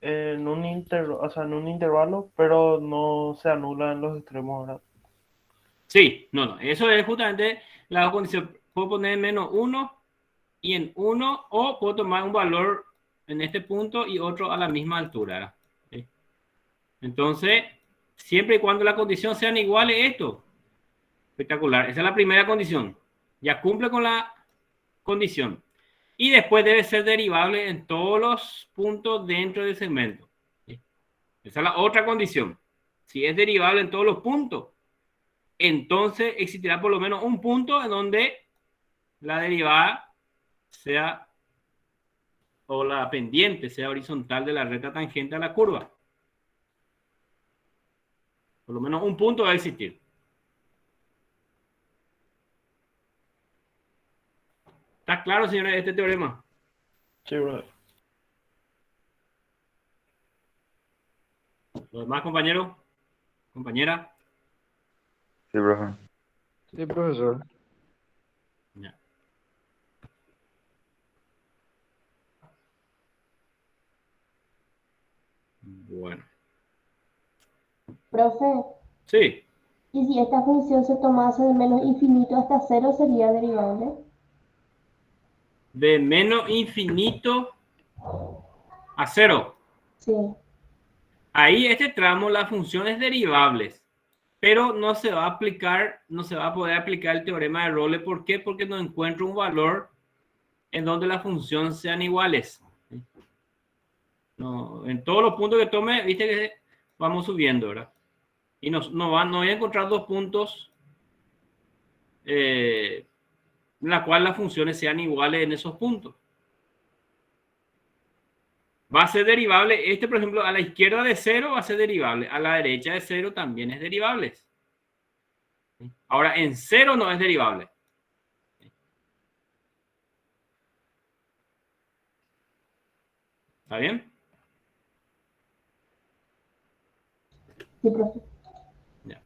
en un intervalo, pero no se anula en los extremos, ¿verdad? Sí, no. Eso es justamente la condición. Puedo poner menos 1 y en 1, o puedo tomar un valor en este punto y otro a la misma altura. ¿Sí? Entonces, siempre y cuando las condiciones sean iguales, esto. Espectacular. Esa es la primera condición. Ya cumple con la condición. Y después debe ser derivable en todos los puntos dentro del segmento. ¿Sí? Esa es la otra condición. Si es derivable en todos los puntos, entonces existirá por lo menos un punto en donde la derivada sea, o la pendiente sea horizontal de la recta tangente a la curva. Por lo menos un punto va a existir. ¿Está claro, señores, este teorema? Sí, bro. ¿Los demás compañeros? ¿Compañera? Sí, profe. Sí, profesor. Ya. Bueno. Profe, Sí. ¿y si esta función se tomase de menos infinito hasta 0 sería derivable? De menos infinito a 0. Sí. Ahí este tramo la función es derivables, pero no se va a aplicar, no se va a poder aplicar el teorema de Rolle. ¿Por qué? Porque no encuentro un valor en donde las funciones sean iguales. No, en todos los puntos que tome, viste que vamos subiendo, ¿verdad? Y no voy a encontrar dos puntos en la cual las funciones sean iguales en esos puntos. Va a ser derivable, por ejemplo, a la izquierda de 0 va a ser derivable, a la derecha de 0 también es derivable. Ahora, en 0 no es derivable. ¿Está bien? Sí, profe. Ya.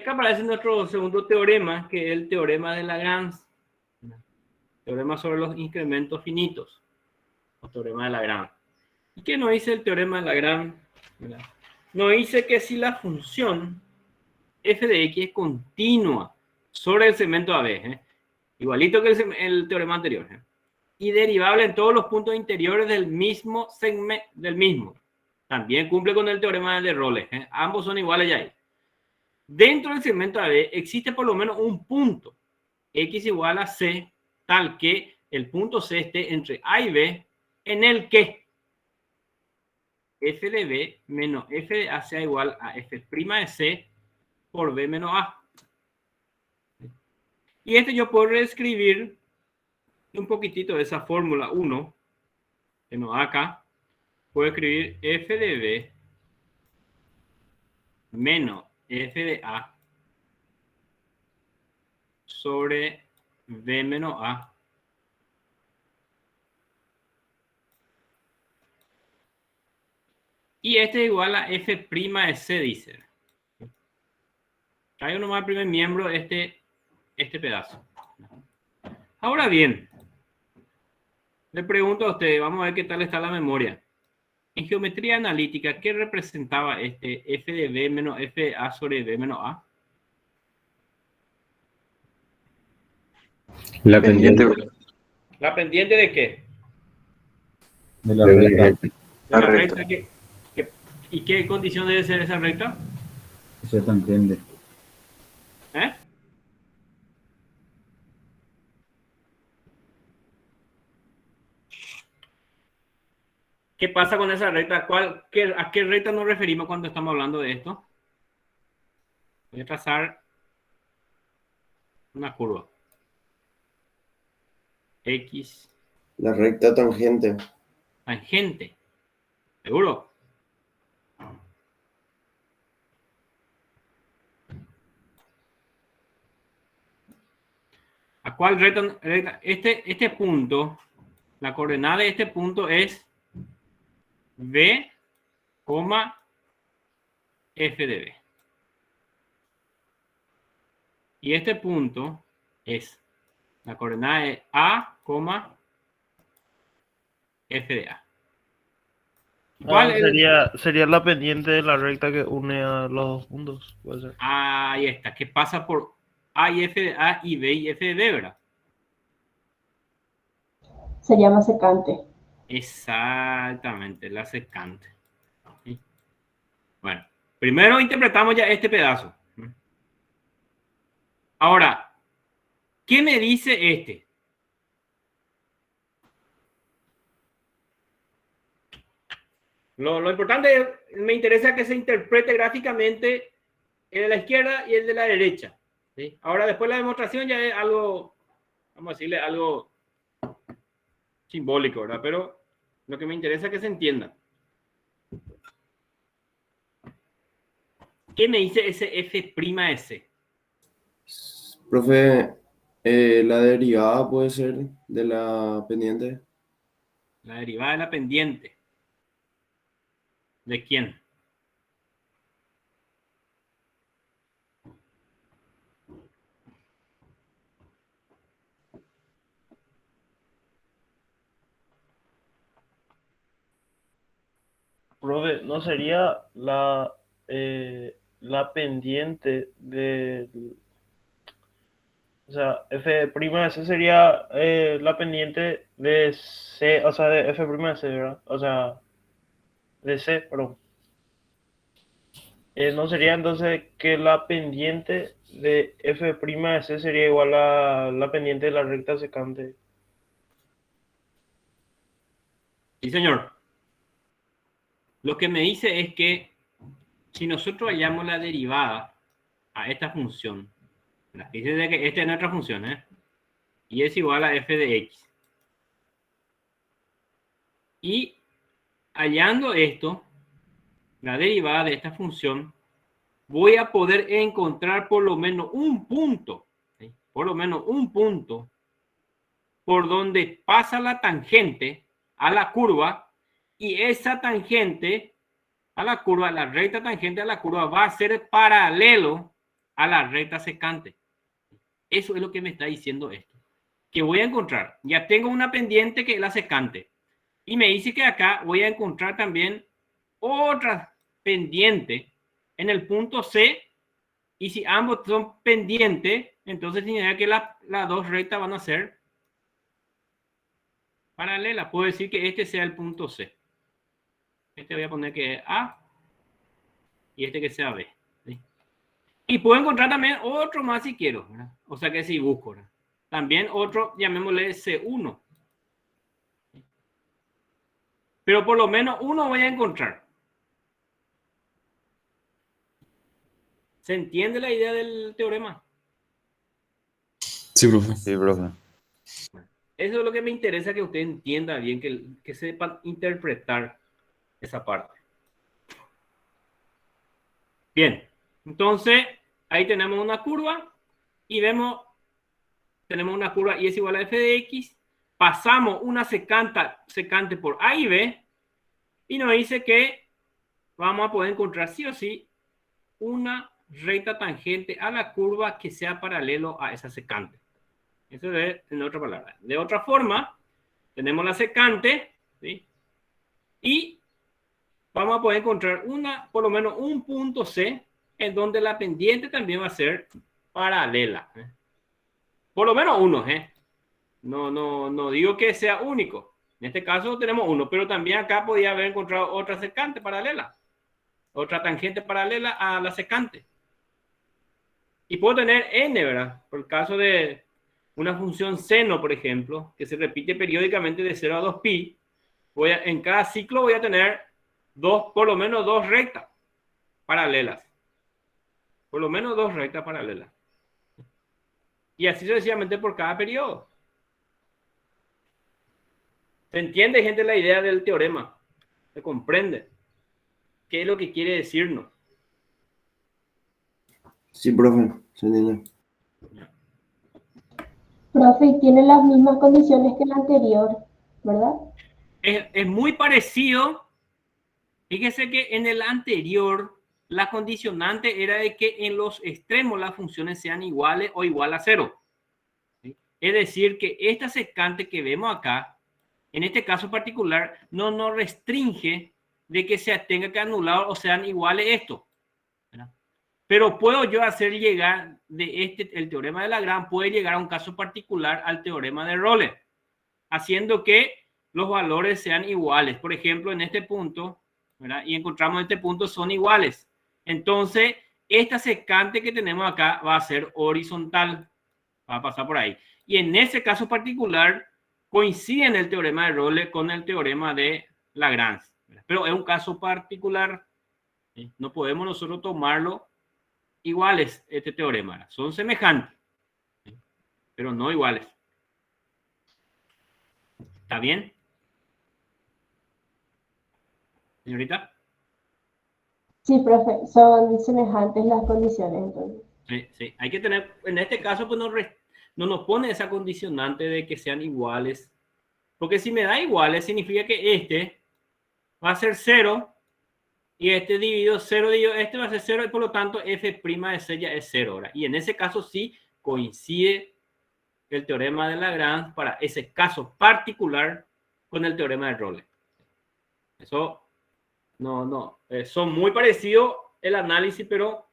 Acá aparece nuestro segundo teorema, que es el teorema de Lagrange. Teorema sobre los incrementos finitos. O teorema de Lagrange. ¿Y qué nos dice el teorema de Lagrange? Nos dice que si la función f de x es continua sobre el segmento AB, igualito que el teorema anterior, y derivable en todos los puntos interiores del mismo segmento, también cumple con el teorema de Rolle, ambos son iguales ya ahí. Dentro del segmento AB existe por lo menos un punto x igual a c, tal que el punto C esté entre A y B, en el que f de B menos f de A sea igual a f' de C por B menos A. Y yo puedo reescribir un poquitito de esa fórmula 1 que nos da acá. Puedo escribir f de B menos f de A sobre B menos A y es igual a f' de C, dice. Traigo nomás el primer miembro este pedazo. Ahora bien, le pregunto a ustedes, vamos a ver qué tal está la memoria. En geometría analítica, ¿qué representaba f de B menos f de A sobre B menos A? La pendiente ¿La pendiente de qué? de la recta. La ¿La recta. recta y qué condición debe ser esa recta? Se tangente. ¿Eh? ¿Qué pasa con esa recta? ¿A qué recta nos referimos cuando estamos hablando de esto? Voy a trazar una curva. X. La recta tangente. Tangente. ¿Seguro? ¿A cuál recta? Este punto, la coordenada de este punto es B, f de B. Y este punto es la coordenada de A, f de A. ¿Cuál sería la pendiente de la recta que une a los dos puntos? Puede ser. Ahí está, que pasa por A y f de A y B y f de B, ¿verdad? Se llama secante. Exactamente, la secante. ¿Sí? Bueno, primero interpretamos ya este pedazo. Ahora, ¿qué me dice este? Lo importante me interesa que se interprete gráficamente el de la izquierda y el de la derecha. ¿Sí? Ahora, después la demostración ya es algo, vamos a decirle algo simbólico, ¿verdad? Pero lo que me interesa es que se entienda. ¿Qué me dice ese f' de C? Profe, la derivada puede ser de la pendiente. La derivada de la pendiente. ¿De quién? Profe, ¿no sería la pendiente de... O sea, f' de C sería la pendiente de C, o sea, de f' de C, ¿verdad? O sea, de C, perdón. ¿No sería entonces que la pendiente de f' de C sería igual a la pendiente de la recta secante? Sí, señor. Lo que me dice es que si nosotros hallamos la derivada a esta función, dice que esta es nuestra función, y es igual a f de x. Y hallando esto, la derivada de esta función, voy a poder encontrar por lo menos un punto, ¿sí? Por lo menos un punto por donde pasa la tangente a la curva, y esa tangente a la curva, la recta tangente a la curva va a ser paralelo a la recta secante. Eso es lo que me está diciendo esto. Que voy a encontrar, ya tengo una pendiente que es la secante, y me dice que acá voy a encontrar también otra pendiente en el punto C, y si ambos son pendientes, entonces significa que las dos rectas van a ser paralelas. Puedo decir que este sea el punto C. Este voy a poner que es A y este que sea B, ¿sí? Y puedo encontrar también otro más si quiero, ¿verdad? O sea que si busco, ¿verdad? También otro, llamémosle C1. Pero por lo menos uno voy a encontrar. ¿Se entiende la idea del teorema? Sí, profe. Sí, profe. Eso es lo que me interesa, que usted entienda bien, que sepan interpretar esa parte. Bien, entonces ahí tenemos una curva y vemos, tenemos una curva y es igual a f de x. Pasamos una secante por A y B y nos dice que vamos a poder encontrar sí o sí una recta tangente a la curva que sea paralelo a esa secante. Eso es en otra palabra. De otra forma, tenemos la secante, ¿sí? Y vamos a poder encontrar por lo menos un punto C en donde la pendiente también va a ser paralela. Por lo menos uno, No digo que sea único. En este caso tenemos uno, pero también acá podía haber encontrado otra secante paralela, otra tangente paralela a la secante. Y puedo tener n, ¿verdad? Por el caso de una función seno, por ejemplo, que se repite periódicamente de 0 a 2pi, en cada ciclo voy a tener por lo menos dos rectas paralelas. Por lo menos dos rectas paralelas. Y así sucesivamente por cada periodo. ¿Se entiende, gente, la idea del teorema? ¿Se comprende? ¿Qué es lo que quiere decirnos? Sí, profe, se entiende. Profe, y tiene las mismas condiciones que el anterior, ¿verdad? Es muy parecido. Fíjese que en el anterior la condicionante era de que en los extremos las funciones sean iguales o igual a 0. ¿Sí? Es decir, que esta secante que vemos acá, en este caso particular, no nos restringe de que se tenga que anular o sean iguales esto. ¿Verdad? Pero puedo yo hacer llegar el teorema de Lagrange puede llegar a un caso particular al teorema de Role, haciendo que los valores sean iguales. Por ejemplo, en este punto, ¿verdad? Y encontramos este punto son iguales. Entonces, esta secante que tenemos acá va a ser horizontal. Va a pasar por ahí. Y en ese caso particular, coincide en el teorema de Role con el teorema de Lagrange. Pero es un caso particular. ¿Sí? No podemos nosotros tomarlo iguales, este teorema. Son semejantes, ¿sí? Pero no iguales. ¿Está bien? Señorita. Sí, profe, son semejantes las condiciones entonces. Sí, sí. Hay que tener, en este caso, pues no nos pone esa condicionante de que sean iguales. Porque si me da iguales, significa que este va a ser 0 y este dividido 0 dividido este va a ser 0 y por lo tanto f' de c ya es 0. ¿verdad? Y en ese caso sí coincide el teorema de Lagrange para ese caso particular con el teorema de Role. Eso son muy parecidos el análisis, pero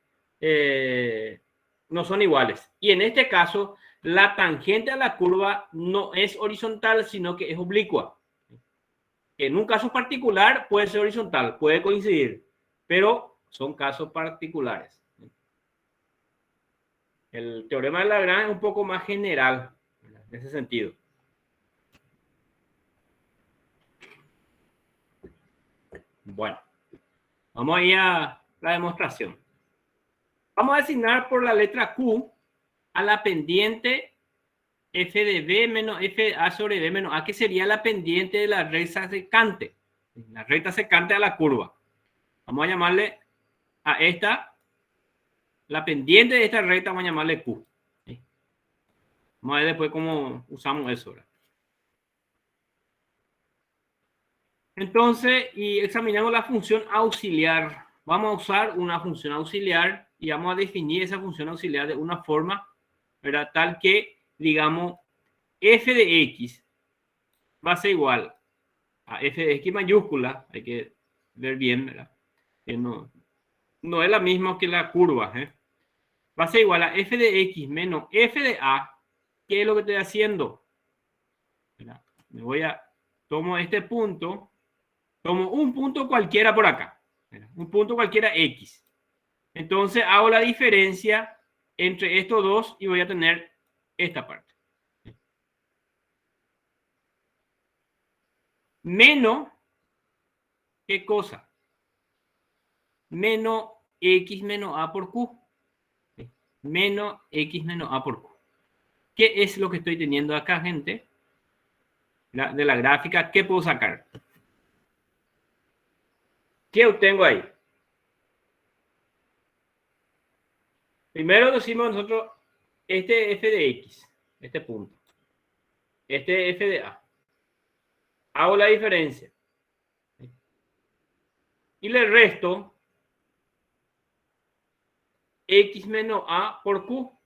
no son iguales. Y en este caso, la tangente a la curva no es horizontal, sino que es oblicua. En un caso particular puede ser horizontal, puede coincidir, pero son casos particulares. El teorema de Lagrange es un poco más general en ese sentido. Bueno, vamos a ir a la demostración. Vamos a asignar por la letra Q a la pendiente f de b menos f de a sobre b menos a, que sería la pendiente de la recta secante. La recta secante a la curva. Vamos a llamarle a esta, la pendiente de esta recta, vamos a llamarle Q. ¿Sí? Vamos a ver después cómo usamos eso, ¿verdad? Entonces, y examinamos la función auxiliar. Vamos a usar una función auxiliar y vamos a definir esa función auxiliar de una forma, ¿verdad? Tal que, digamos, f de x va a ser igual a f de x mayúscula. Hay que ver bien, ¿verdad? Que no es la misma que la curva, ¿eh? Va a ser igual a f de x menos f de a. ¿Qué es lo que estoy haciendo? ¿Verdad? Tomo este punto, tomo un punto cualquiera por acá, ¿verdad? Un punto cualquiera x. Entonces hago la diferencia entre estos dos y voy a tener esta parte. Menos, ¿qué cosa? Menos x menos a por q. Menos x menos a por q. ¿Qué es lo que estoy teniendo acá, gente? De la gráfica, ¿qué puedo sacar? ¿Qué obtengo ahí? Primero decimos nosotros este f de x, este punto. Este f de a. Hago la diferencia. Y le resto x menos a por q.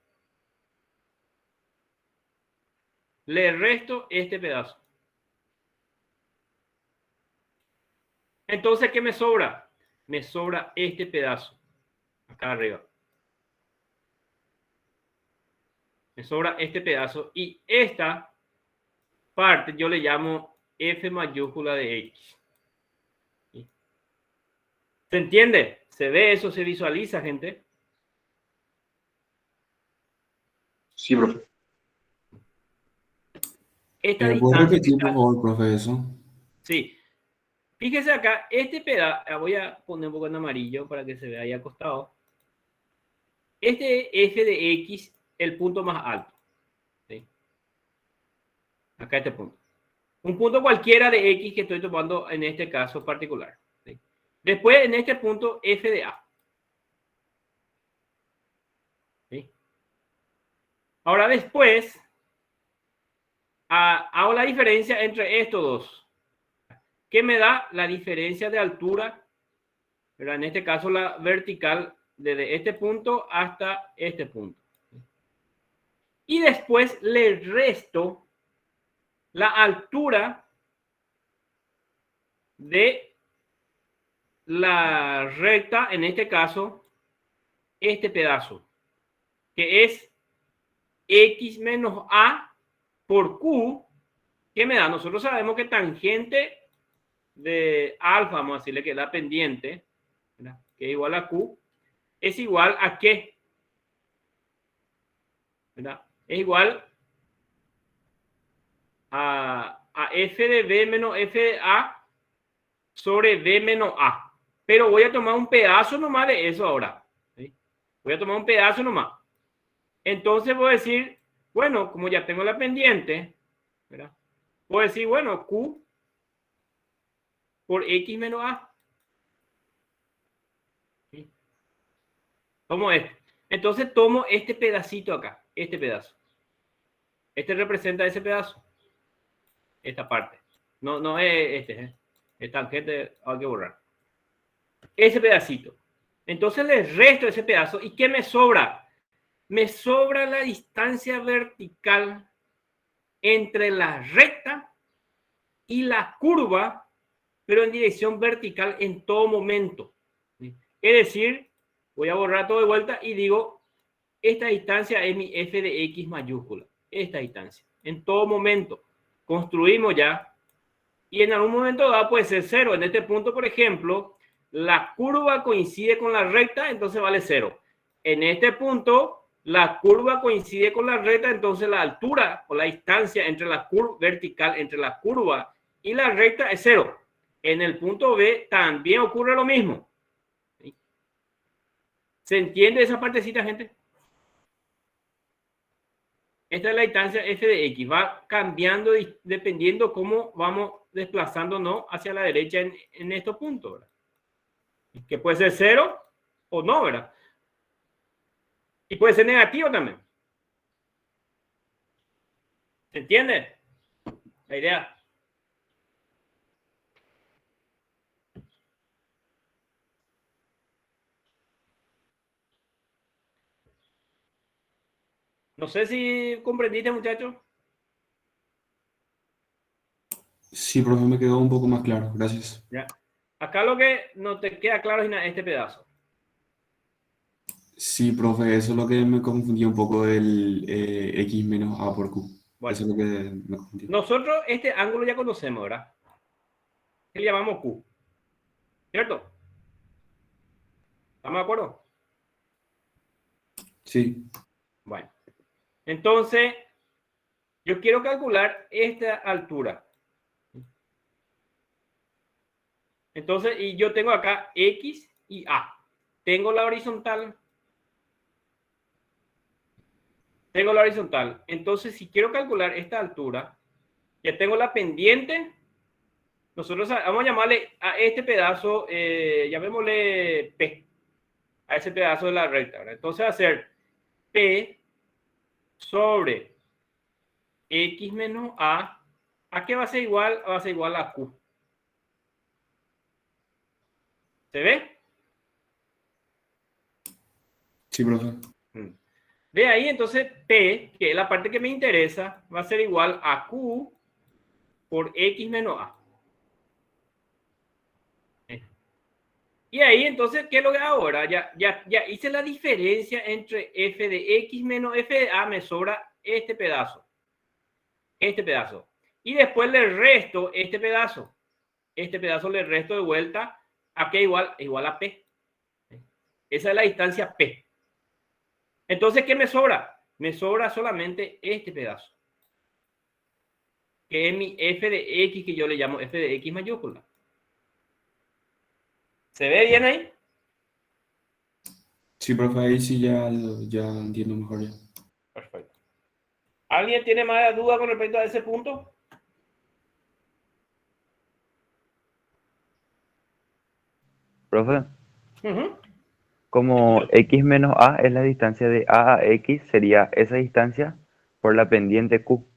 Le resto este pedazo. Entonces, ¿qué me sobra? Me sobra este pedazo. Acá arriba. Me sobra este pedazo. Y esta parte yo le llamo f mayúscula de x. ¿Se entiende? ¿Se ve eso? ¿Se visualiza, gente? Sí, profe. Esta ¿Puedo distancia, repetir, por favor, profe, eso? sí. Fíjese acá, este pedazo, voy a poner un poco en amarillo para que se vea ahí acostado. Este f de x, el punto más alto. ¿Sí? Acá este punto. Un punto cualquiera de x que estoy tomando en este caso particular. ¿Sí? Después, en este punto, f de a. ¿Sí? Ahora después, hago la diferencia entre estos dos. ¿Qué me da? La diferencia de altura, pero en este caso la vertical, desde este punto hasta este punto. Y después le resto la altura de la recta, en este caso, este pedazo, que es x menos a por q, ¿qué me da? Nosotros sabemos que tangente de alfa, vamos a decirle que la pendiente, ¿verdad? Que es igual a q, es igual a ¿qué? ¿Verdad? Es igual a f de b menos f de a sobre b menos a. Pero voy a tomar un pedazo nomás de eso ahora. ¿Sí? Voy a tomar un pedazo nomás. Entonces voy a decir, bueno, como ya tengo la pendiente, ¿verdad? Voy a decir, bueno, q por x menos a. ¿Sí? Tomo esto. Entonces tomo este pedacito acá, este pedazo. Este representa ese pedazo. Esta parte. No es este, el tangente hay que borrar. Ese pedacito. Entonces le resto ese pedazo. ¿Y qué me sobra? Me sobra la distancia vertical entre la recta y la curva, pero en dirección vertical en todo momento. Es decir, voy a borrar todo de vuelta y digo, esta distancia es mi f de x mayúscula. Esta distancia. En todo momento. Construimos ya. Y en algún momento dado puede ser 0. En este punto, por ejemplo, la curva coincide con la recta, entonces vale 0. En este punto, la curva coincide con la recta, entonces la altura o la distancia entre la curva vertical, entre la curva y la recta es 0. En el punto B también ocurre lo mismo. ¿Sí? ¿Se entiende esa partecita, gente? Esta es la distancia f de x. Va cambiando dependiendo cómo vamos desplazándonos hacia la derecha en estos puntos, ¿verdad? Que puede ser 0 o no, ¿verdad? Y puede ser negativo también. ¿Se entiende la idea? No sé si comprendiste, muchachos. Sí, profe, me quedó un poco más claro. Gracias. Ya. Acá lo que no te queda claro es este pedazo. Sí, profe, eso es lo que me confundió un poco el x menos a por q. Bueno, eso es lo que me confundió. nosotros este ángulo ya conocemos, ¿verdad? Que le llamamos Q. ¿Cierto? ¿Estamos de acuerdo? Sí. Bueno. Entonces, yo quiero calcular esta altura. Entonces, y yo tengo acá X y A. Tengo la horizontal. Tengo la horizontal. Entonces, si quiero calcular esta altura, ya tengo la pendiente. Nosotros vamos a llamarle a este pedazo, llamémosle P, a ese pedazo de la recta, ¿verdad? Entonces va a ser P sobre X menos A. ¿A qué va a ser igual? Va a ser igual a Q. ¿Se ve? Sí, profe. De ahí entonces P, que es la parte que me interesa, va a ser igual a Q por X menos A. Y ahí entonces, ¿qué es lo que ahora? Ya hice la diferencia entre f de x menos f de a, me sobra este pedazo. Este pedazo. Y después le resto este pedazo. Este pedazo le resto de vuelta a que igual a p. Esa es la distancia p. Entonces, ¿qué me sobra? Me sobra solamente este pedazo. Que es mi f de x, que yo le llamo f de x mayúscula. ¿Se ve bien ahí? Sí, profe, ahí sí ya entiendo mejor ya. Perfecto. ¿Alguien tiene más duda con respecto a ese punto? Profe, Uh-huh. como x menos a es la distancia de a x, sería esa distancia por la pendiente q.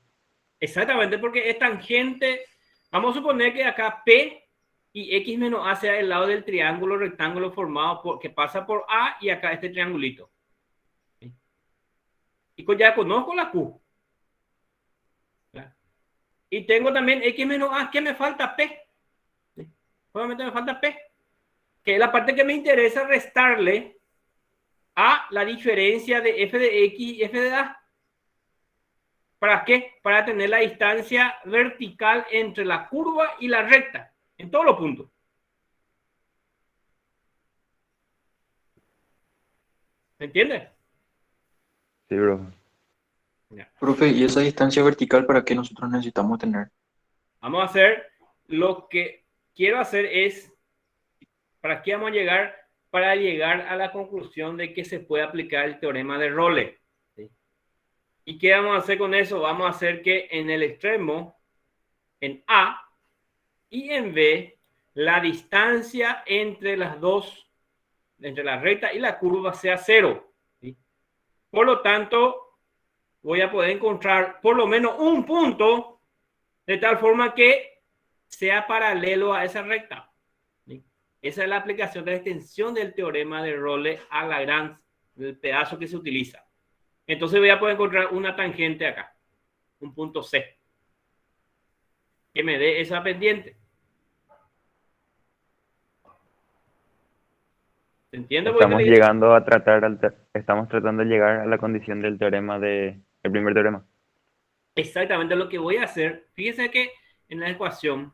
Exactamente, porque es tangente. Vamos a suponer que acá P y X menos A sea el lado del triángulo rectángulo formado que pasa por A y acá este triangulito. ¿Sí? Y ya conozco la Q. ¿Sí? Y tengo también X menos A, que me falta P. ¿Sí? Obviamente me falta P, que es la parte que me interesa restarle a la diferencia de F de X y F de A. ¿Para qué? Para tener la distancia vertical entre la curva y la recta, en todos los puntos. ¿Me entiendes? Sí, profe. Profe, ¿y esa distancia vertical para qué nosotros necesitamos tener? Vamos a hacer lo que quiero hacer es, ¿para qué vamos a llegar? Para llegar a la conclusión de que se puede aplicar el teorema de Role. ¿Sí? ¿Y qué vamos a hacer con eso? Vamos a hacer que en el extremo, en A y en B, la distancia entre las dos, entre la recta y la curva, sea 0. ¿Sí? Por lo tanto, voy a poder encontrar por lo menos un punto de tal forma que sea paralelo a esa recta. ¿Sí? Esa es la aplicación de la extensión del teorema de Role a Lagrange, el pedazo que se utiliza. Entonces voy a poder encontrar una tangente acá, un punto C, que me dé esa pendiente. ¿Se entiende? Estamos tratando de llegar a la condición del teorema el primer teorema. Exactamente lo que voy a hacer. Fíjense que en la ecuación,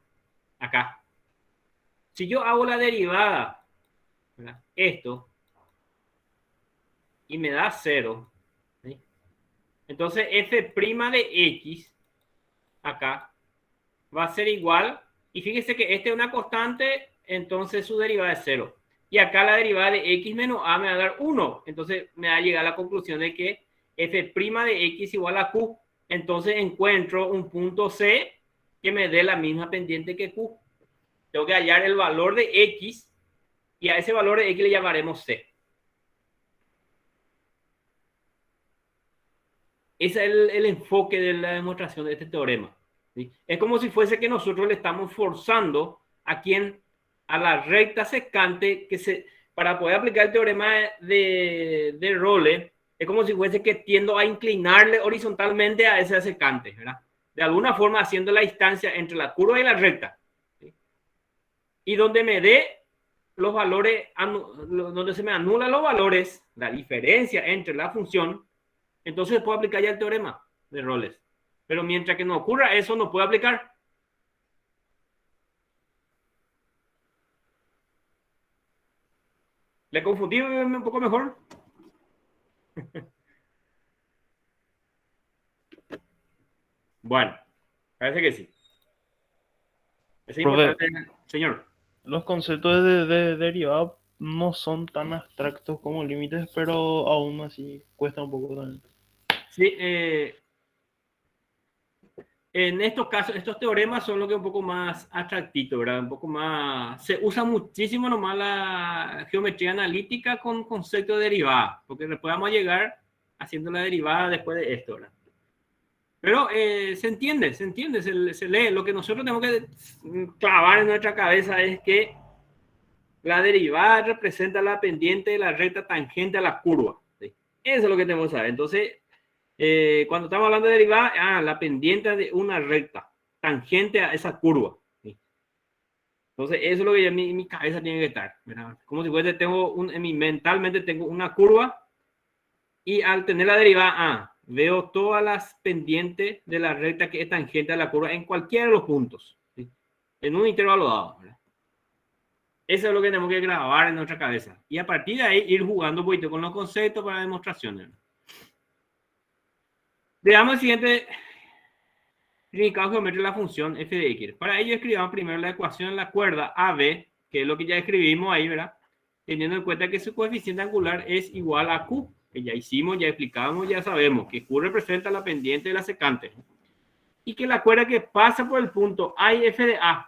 acá, si yo hago la derivada, ¿verdad? Esto, y me da 0, ¿sí? Entonces f' de x, acá, va a ser igual Y fíjese que este es una constante, entonces su derivada es 0. Y acá la derivada de x menos a me va a dar 1. Entonces me va a llegar a la conclusión de que f' de x igual a q. Entonces encuentro un punto C que me dé la misma pendiente que q. Tengo que hallar el valor de x y a ese valor de x le llamaremos C. Ese es el enfoque de la demostración de este teorema. ¿Sí? Es como si fuese que nosotros le estamos forzando a la recta secante para poder aplicar el teorema de Role. Es como si fuese que tiendo a inclinarle horizontalmente a ese secante, ¿verdad? De alguna forma haciendo la distancia entre la curva y la recta. ¿Sí? Y donde me dé los valores, donde se me anulan los valores, la diferencia entre la función, entonces puedo aplicar ya el teorema de Roles. Pero mientras que no ocurra eso, no puedo aplicar. ¿Le confundí un poco mejor? Bueno, parece que sí. Es importante, señor. Los conceptos de derivada no son tan abstractos como límites, pero aún así cuesta un poco también. Sí, en estos casos, estos teoremas son lo que es un poco más atractivo, ¿verdad? Un poco más... Se usa muchísimo nomás la geometría analítica con concepto de derivada, porque después vamos a llegar haciendo la derivada después de esto, ¿verdad? Pero se entiende, se lee. Lo que nosotros tenemos que clavar en nuestra cabeza es que la derivada representa la pendiente de la recta tangente a la curva. ¿Sí? Eso es lo que tenemos que saber. Entonces, cuando estamos hablando de derivada, la pendiente de una recta tangente a esa curva. ¿Sí? Entonces, eso es lo que en mi cabeza tiene que estar, ¿verdad? Como si fuese, mentalmente tengo una curva y al tener la derivada veo todas las pendientes de la recta que es tangente a la curva en cualquiera de los puntos, ¿sí? En un intervalo dado, ¿verdad? Eso es lo que tenemos que grabar en nuestra cabeza. Y a partir de ahí ir jugando un poquito con los conceptos para demostraciones. Veamos el siguiente significado geométrico de la función f de x. Para ello escribamos primero la ecuación en la cuerda AB, que es lo que ya escribimos ahí, ¿verdad? Teniendo en cuenta que su coeficiente angular es igual a Q, que ya hicimos, ya explicamos, ya sabemos que Q representa la pendiente de la secante. Y que la cuerda que pasa por el punto A y f de A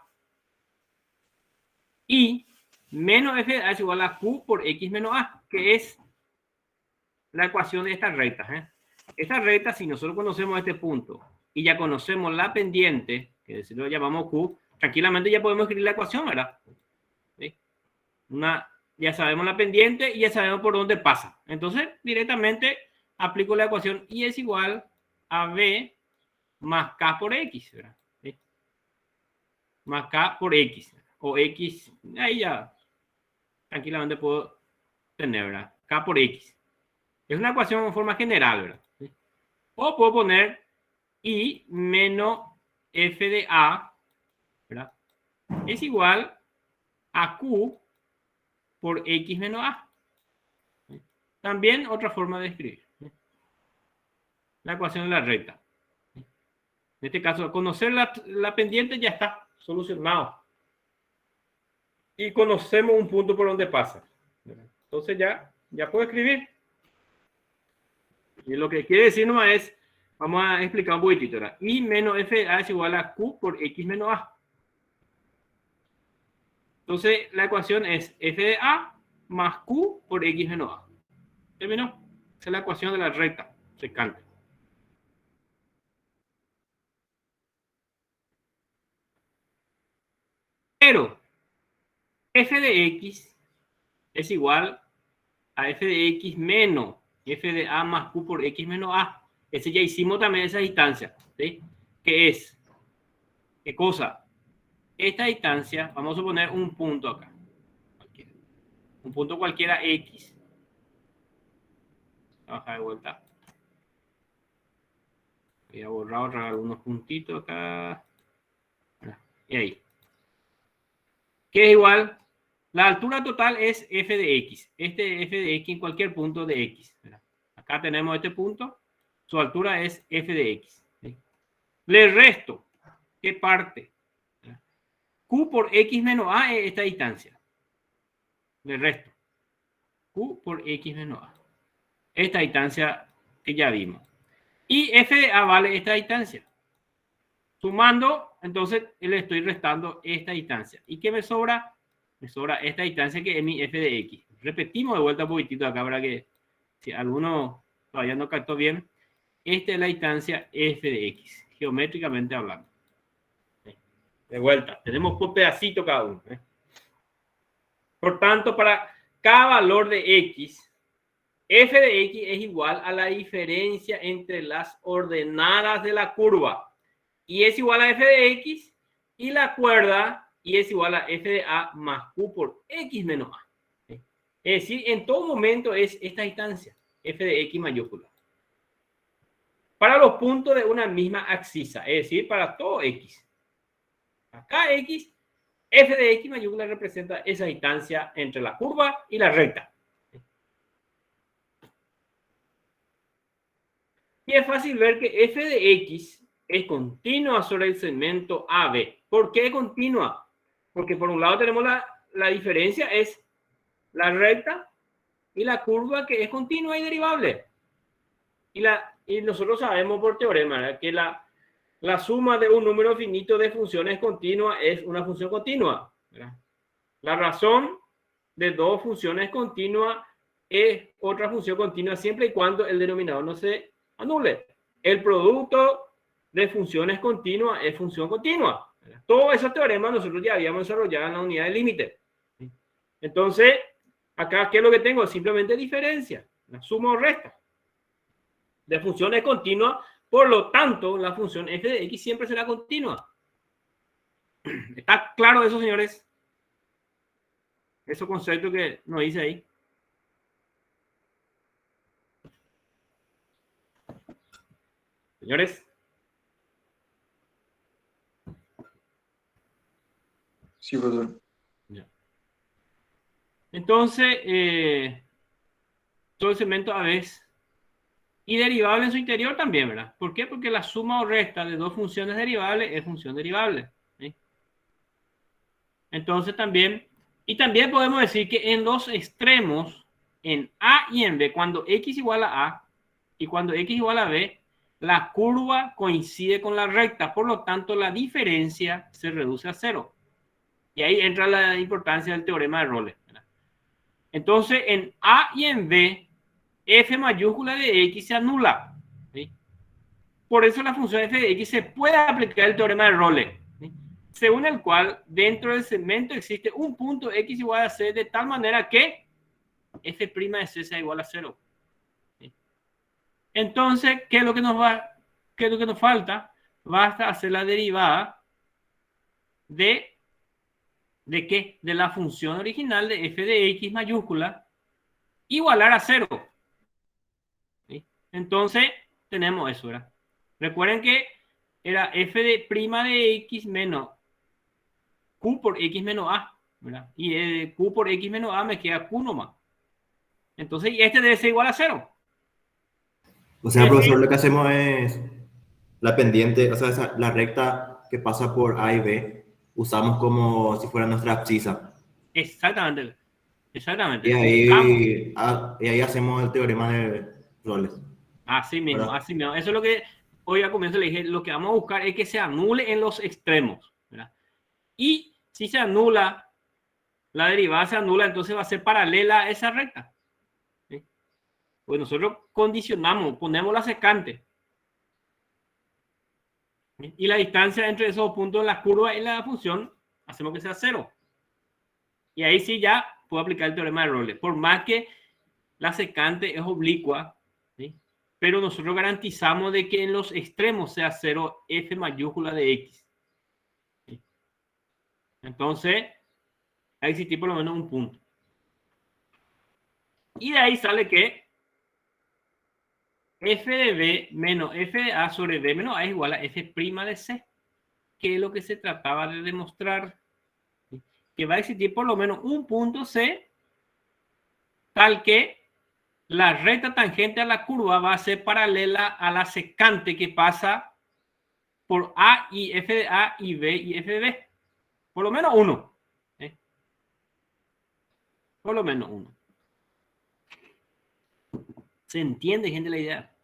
y menos f de A es igual a Q por x menos A, que es la ecuación de esta recta. Esta recta, si nosotros conocemos este punto y ya conocemos la pendiente, que si lo llamamos Q, tranquilamente ya podemos escribir la ecuación, ¿verdad? ¿Sí? Ya sabemos la pendiente y ya sabemos por dónde pasa. Entonces, directamente aplico la ecuación y es igual a B más K por X, ¿verdad? ¿Sí? Más K por X. O X, ahí ya tranquilamente puedo tener, ¿verdad? K por X. Es una ecuación en forma general, ¿verdad? ¿Sí? O puedo poner I menos f de A, ¿verdad? Es igual a Q por X menos A. ¿Sí? También otra forma de escribir, ¿sí? La ecuación de la recta. ¿Sí? En este caso, conocer la pendiente ya está solucionado. Y conocemos un punto por donde pasa. Entonces ya puedo escribir. Y lo que quiere decir nomás es, vamos a explicar un poquitito, ¿verdad? I menos f de A es igual a Q por X menos A. Entonces, la ecuación es f de A más Q por X menos A. ¿Terminó? Esa es la ecuación de la recta secante. Pero f de X es igual a f de X menos f de A más Q por X menos A. Ese ya hicimos también esa distancia, ¿sí? ¿Qué es? ¿Qué cosa? Esta distancia, vamos a poner un punto acá. Un punto cualquiera X. Voy a bajar de vuelta. Voy a borrar algunos puntitos acá. Y ahí. ¿Qué es igual? La altura total es f de x. Este f de x en cualquier punto de x. ¿Verdad? Acá tenemos este punto. Su altura es f de x. ¿Sí? Le resto. ¿Qué parte? ¿Verdad? Q por X menos A es esta distancia. Del resto. Q por X menos A. Esta distancia que ya vimos. Y f de A vale esta distancia. Sumando, entonces le estoy restando esta distancia. ¿Y qué me sobra? Me sobra esta distancia que es mi f de X. Repetimos de vuelta un poquitito acá para que si alguno todavía no captó bien. Esta es la distancia f de X, geométricamente hablando. De vuelta, tenemos un pedacito cada uno. Por tanto, para cada valor de X, f de X es igual a la diferencia entre las ordenadas de la curva. Y es igual a f de X y la cuerda y es igual a f de A más Q por X menos A. Es decir, en todo momento es esta distancia, f de X mayúscula. Para los puntos de una misma axis, es decir, para todo X. Acá X, f de X mayúscula representa esa distancia entre la curva y la recta. Y es fácil ver que f de X es continua sobre el segmento AB. ¿Por qué continua? Porque por un lado tenemos la diferencia es la recta y la curva que es continua y derivable. Y nosotros sabemos por teorema, ¿verdad?, que la suma de un número finito de funciones continuas es una función continua, ¿verdad? La razón de dos funciones continuas es otra función continua siempre y cuando el denominador no se anule. El producto de funciones continuas es función continua, ¿verdad? Todos esos teoremas nosotros ya habíamos desarrollado en la unidad de límite. Entonces, acá, ¿qué es lo que tengo? Simplemente diferencia, la suma o resta de funciones continuas. Por lo tanto, la función f de X siempre será continua. ¿Está claro eso, señores? Esos conceptos que nos dice ahí. Señores. Sí, profesor. Entonces, todo el segmento a veces y derivable en su interior también, ¿verdad? ¿Por qué? Porque la suma o resta de dos funciones derivables es función derivable, ¿sí? Entonces también, y también podemos decir que en los extremos, en A y en B, cuando X igual a A y cuando X igual a B, la curva coincide con la recta, por lo tanto la diferencia se reduce a cero. Y ahí entra la importancia del teorema de Rolles, ¿verdad? Entonces en A y en B, f mayúscula de X se anula, ¿sí? Por eso la función f de X se puede aplicar el teorema de Rolles, ¿sí?, según el cual dentro del segmento existe un punto X igual a C de tal manera que f' de C sea igual a 0. ¿Sí? Entonces, ¿qué es lo que nos falta? Basta hacer la derivada ¿de qué? De la función original de f de X mayúscula igualar a 0. Entonces, tenemos eso, ¿verdad? Recuerden que era f de prima de X menos Q por X menos A, ¿verdad? Y Q por X menos A me queda Q nomás. Entonces, este debe ser igual a 0. O sea, profesor, lo que hacemos es la pendiente, o sea, la recta que pasa por A y B, usamos como si fuera nuestra abscisa. Exactamente. Exactamente. Y ahí hacemos el teorema de Rolles. Así mismo, ¿verdad? así mismo. Eso es lo que hoy al comienzo le dije. Lo que vamos a buscar es que se anule en los extremos, ¿verdad? Y si se anula, la derivada se anula, entonces va a ser paralela a esa recta, ¿sí? Pues nosotros condicionamos, ponemos la secante, ¿sí?, y la distancia entre esos puntos de la curva y la función hacemos que sea 0. Y ahí sí ya puedo aplicar el teorema de Rolles. Por más que la secante es oblicua, ¿sí?, pero nosotros garantizamos de que en los extremos sea 0 f mayúscula de X. ¿Sí? Entonces, va a existir por lo menos un punto. Y de ahí sale que f de B menos f de A sobre B menos A es igual a f' de C, que es lo que se trataba de demostrar. ¿Sí? Que va a existir por lo menos un punto C tal que la recta tangente a la curva va a ser paralela a la secante que pasa por A y f de A y B y f de B. Por lo menos uno. Por lo menos uno. ¿Se entiende, gente, la idea?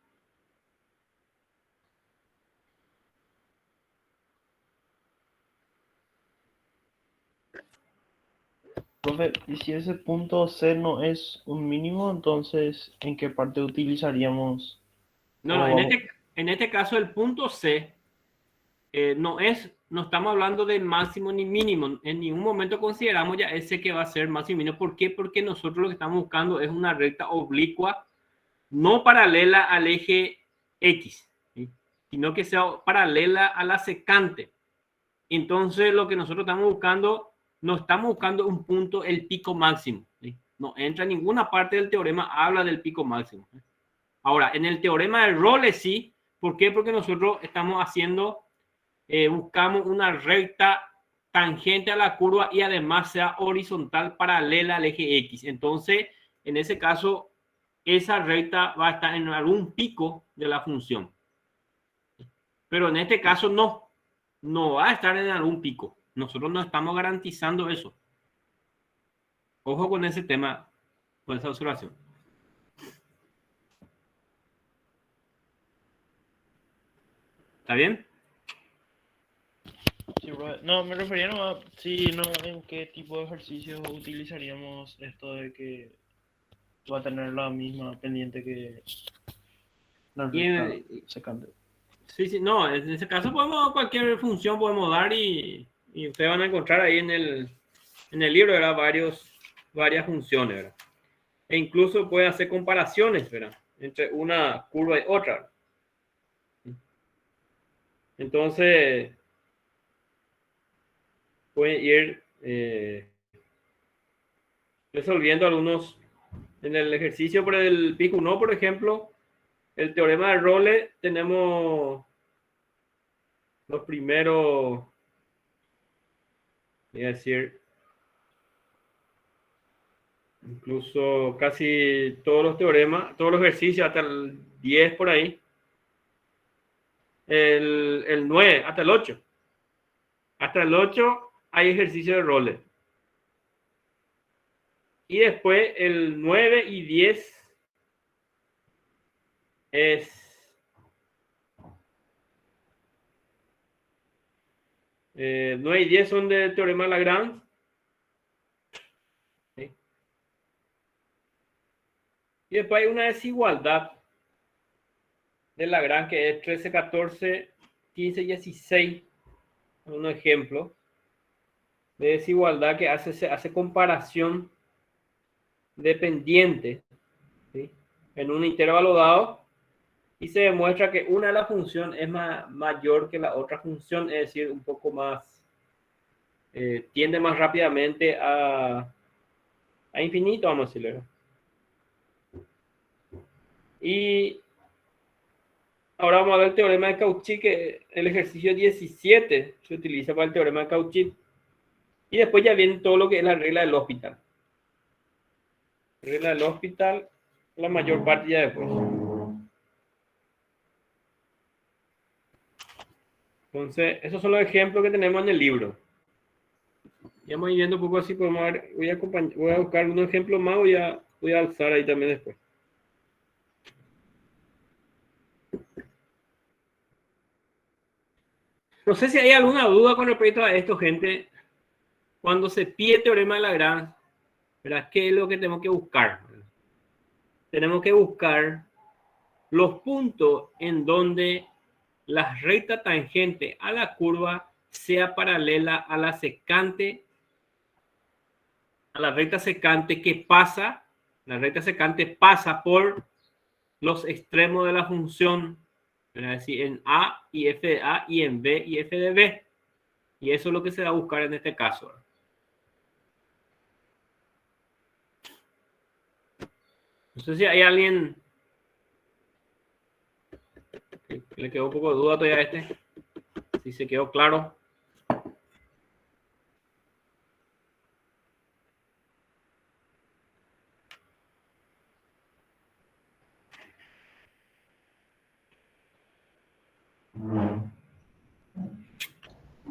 Profe, y si ese punto C no es un mínimo, entonces, ¿en qué parte utilizaríamos? No, en este caso el punto C no estamos hablando de máximo ni mínimo. En ningún momento consideramos ya ese que va a ser máximo y mínimo. ¿Por qué? Porque nosotros lo que estamos buscando es una recta oblicua, no paralela al eje X, ¿sí? Sino que sea paralela a la secante. Entonces lo que nosotros estamos buscando, no estamos buscando un punto, el pico máximo, ¿sí? No entra en ninguna parte del teorema, habla del pico máximo. Ahora, en el teorema de Rolles sí. ¿Por qué? Porque nosotros estamos haciendo, buscamos una recta tangente a la curva y además sea horizontal paralela al eje X. Entonces, en ese caso, esa recta va a estar en algún pico de la función. Pero en este caso no va a estar en algún pico. Nosotros no estamos garantizando eso. Ojo con ese tema, con esa observación. ¿Está bien? Sí, profe. No, me refería nomás, sí, no, en qué tipo de ejercicios utilizaríamos esto de que va a tener la misma pendiente que la recta secante. Sí, no, en ese caso cualquier función podemos dar y ustedes van a encontrar ahí en el libro, ¿verdad? Varias funciones, ¿verdad? E incluso puede hacer comparaciones, ¿verdad? Entre una curva y otra. Entonces, pueden ir resolviendo algunos. En el ejercicio por el pico 1, por ejemplo, el teorema de Rolles, tenemos los primeros, voy a decir, incluso casi todos los teoremas, todos los ejercicios, hasta el 10 por ahí. El 9, hasta el 8. Hasta el 8 hay ejercicio de Rolles. Y después el 9 y 10 es 9 y 10 son del teorema de Lagrange. ¿Sí? Y después hay una desigualdad de Lagrange que es 13, 14, 15 y 16. Un ejemplo de desigualdad que hace comparación de pendiente, ¿sí? En un intervalo dado, y se demuestra que una de las funciones es mayor que la otra función, es decir, un poco más, tiende más rápidamente a infinito, vamos a decirlo. Y ahora vamos a ver el teorema de Cauchy, que el ejercicio 17 se utiliza para el teorema de Cauchy. Y después ya viene todo lo que es la regla del hospital. Regla del hospital, la mayor parte ya después. Entonces, esos son los ejemplos que tenemos en el libro. Ya vamos viendo un poco así, podemos ver, voy a buscar un ejemplo más, voy a alzar ahí también después. No sé si hay alguna duda con respecto a esto, gente. Cuando se pide teorema de Lagrange, ¿verdad? ¿Qué es lo que tenemos que buscar? Tenemos que buscar los puntos en donde la recta tangente a la curva sea paralela a la secante, a la recta secante que pasa, la recta secante pasa por los extremos de la función, es decir, en A y F de A y en B y F de B. Y eso es lo que se va a buscar en este caso. No sé si hay alguien que le quedó un poco de duda todavía a este. Si se quedó claro.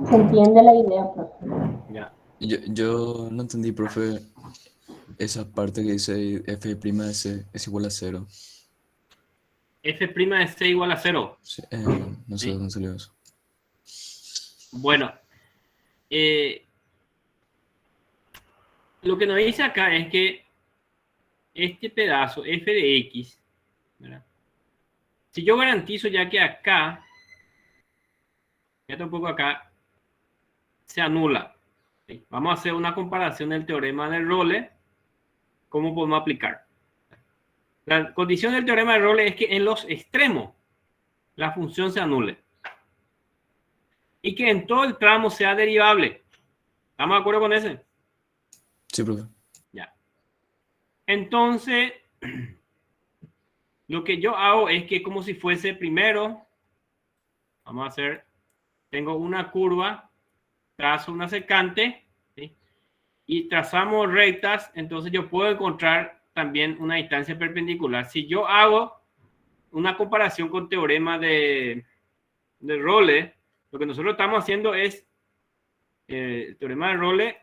¿Se entiende la idea, profe? Ya. Yo no entendí, profe, esa parte que dice f' de c es igual a 0. F' de C igual a 0. Sí, no sé Sí. dónde salió eso. Bueno, lo que nos dice acá es que este pedazo f de x, ¿verdad? Si yo garantizo ya que acá, ya tampoco acá, se anula. ¿Sí? Vamos a hacer una comparación del teorema de Rolle. ¿Cómo podemos aplicar? La condición del teorema de Rolle es que en los extremos la función se anule. Y que en todo el tramo sea derivable. ¿Estamos de acuerdo con ese? Sí, profe. Ya. Entonces, lo que yo hago es que como si fuese primero, vamos a hacer, tengo una curva, trazo una secante, ¿sí? Y trazamos rectas, entonces yo puedo encontrar también una distancia perpendicular. Si yo hago una comparación con teorema de Rolle, lo que nosotros estamos haciendo es el teorema de Rolle.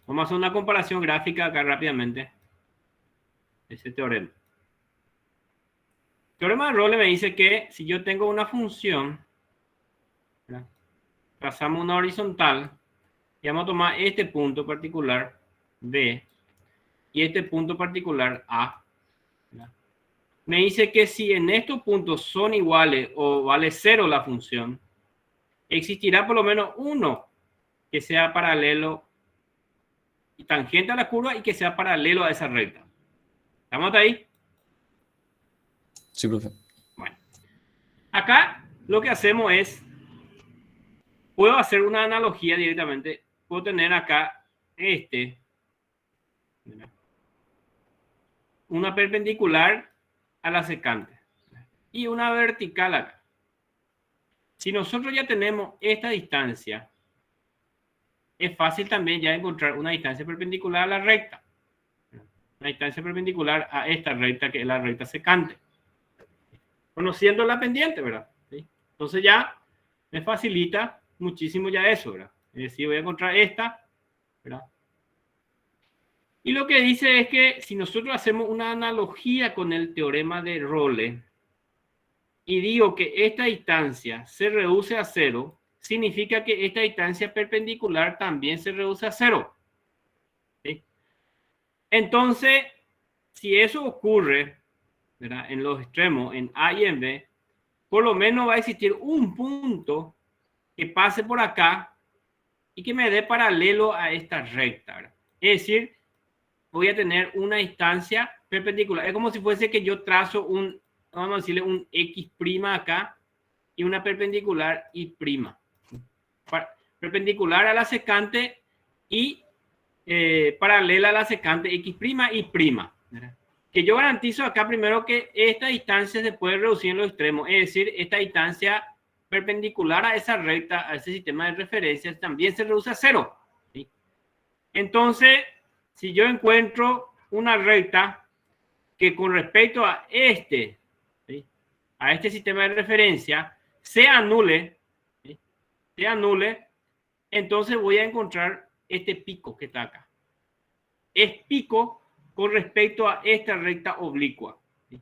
Vamos a hacer una comparación gráfica acá rápidamente. Ese teorema. El teorema de Rolle me dice que si yo tengo una función, ¿verdad? Trazamos una horizontal y vamos a tomar este punto particular B y este punto particular A. ¿Verdad? Me dice que si en estos puntos son iguales o vale 0 la función, existirá por lo menos uno que sea paralelo y tangente a la curva y que sea paralelo a esa recta. ¿Estamos hasta ahí? Sí, profe. Bueno, acá lo que hacemos es, puedo hacer una analogía directamente. Puedo tener acá una perpendicular a la secante y una vertical acá. Si nosotros ya tenemos esta distancia, es fácil también ya encontrar una distancia perpendicular a la recta. Una distancia perpendicular a esta recta, que es la recta secante. Conociendo la pendiente, ¿verdad? ¿Sí? Entonces ya me facilita muchísimo ya eso, ¿verdad? Es decir, voy a encontrar esta, ¿verdad? Y lo que dice es que si nosotros hacemos una analogía con el teorema de Rolle y digo que esta distancia se reduce a 0, significa que esta distancia perpendicular también se reduce a 0. ¿Sí? Entonces, si eso ocurre, ¿verdad? En los extremos, en A y en B, por lo menos va a existir un punto que pase por acá y que me dé paralelo a esta recta, ¿verdad? Es decir, voy a tener una distancia perpendicular. Es como si fuese que yo trazo un, vamos a decirle, un X' acá y una perpendicular Y'. Perpendicular a la secante y paralela a la secante X' Y'. ¿Verdad? Que yo garantizo acá primero que esta distancia se puede reducir en los extremos. Es decir, esta distancia perpendicular a esa recta, a ese sistema de referencias, también se reduce a 0. ¿Sí? Entonces, si yo encuentro una recta que con respecto a ¿sí? A este sistema de referencia se anule, ¿sí? Se anule, entonces voy a encontrar este pico que está acá. Es pico con respecto a esta recta oblicua. ¿Sí?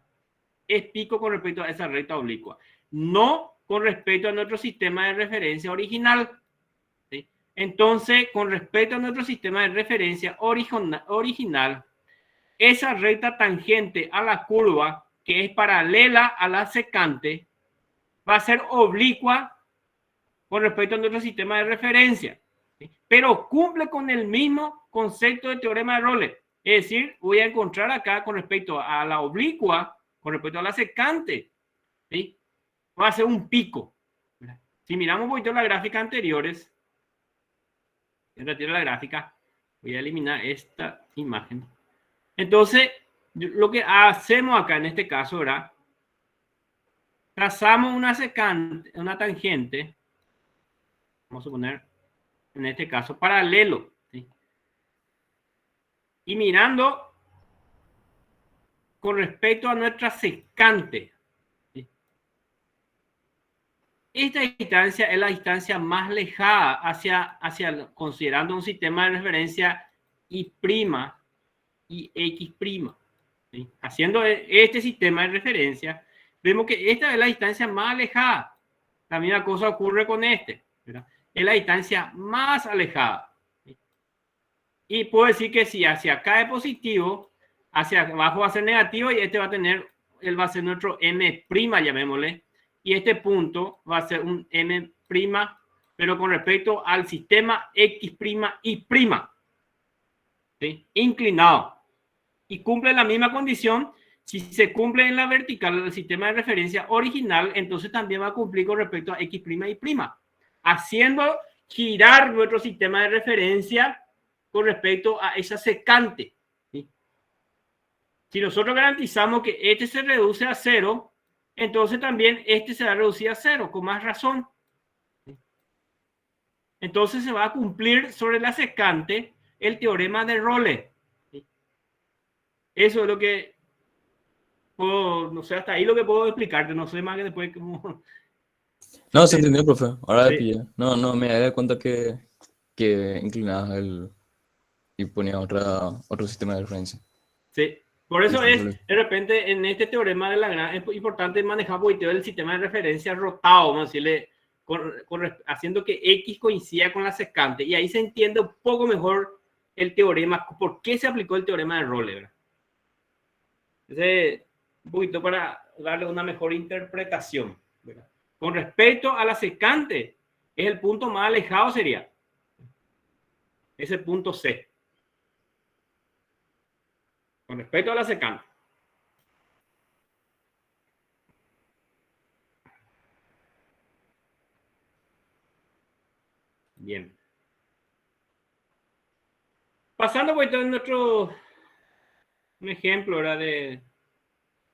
Es pico con respecto a esa recta oblicua. No con respecto a nuestro sistema de referencia original. ¿Sí? Entonces, con respecto a nuestro sistema de referencia original, esa recta tangente a la curva, que es paralela a la secante, va a ser oblicua con respecto a nuestro sistema de referencia. ¿Sí? Pero cumple con el mismo concepto de teorema de Rolle. Es decir, voy a encontrar acá con respecto a la oblicua, con respecto a la secante, ¿sí? Va a ser un pico. Si miramos un poquito las gráficas anteriores, retiro la gráfica, voy a eliminar esta imagen. Entonces, lo que hacemos acá en este caso, ¿verdad? Trazamos una secante, una tangente, vamos a poner en este caso paralelo, ¿sí? Y mirando con respecto a nuestra secante. ¿Sí? Esta distancia es la distancia más lejana considerando un sistema de referencia Y' y X'. ¿Sí? Haciendo este sistema de referencia, vemos que esta es la distancia más alejada. La misma cosa ocurre con este, ¿verdad? Es la distancia más alejada. ¿Sí? Y puedo decir que si hacia acá es positivo, hacia abajo va a ser negativo y este va a tener, él va a ser nuestro M', llamémosle, y este punto va a ser un M', pero con respecto al sistema X', Y', ¿sí? Inclinado. Y cumple la misma condición. Si se cumple en la vertical del sistema de referencia original, entonces también va a cumplir con respecto a X', Y', haciendo girar nuestro sistema de referencia con respecto a esa secante. ¿Sí? Si nosotros garantizamos que este se reduce a 0, entonces también este se va a reducir a 0, con más razón. ¿Sí? Entonces se va a cumplir sobre la secante el teorema de Role. ¿Sí? Eso es lo que puedo, no sé, hasta ahí lo que puedo explicarte, no sé más que después como... No, se entendió, profe. Ahora Sí. pillé. No, me había cuenta que inclinabas y ponía otro sistema de referencia. Sí, por eso Sí, es, de repente, en este teorema de Lagrange es importante manejar un poquito el sistema de referencia rotado, vamos a decirle, haciendo que X coincida con la secante, y ahí se entiende un poco mejor el teorema, por qué se aplicó el teorema de Role, ¿verdad? Entonces, un poquito para darle una mejor interpretación, ¿verdad? Con respecto a la secante, es el punto más alejado, sería ese punto C. Con respecto a la secante. Bien. Pasando pues en nuestro un ejemplo, ¿verdad? En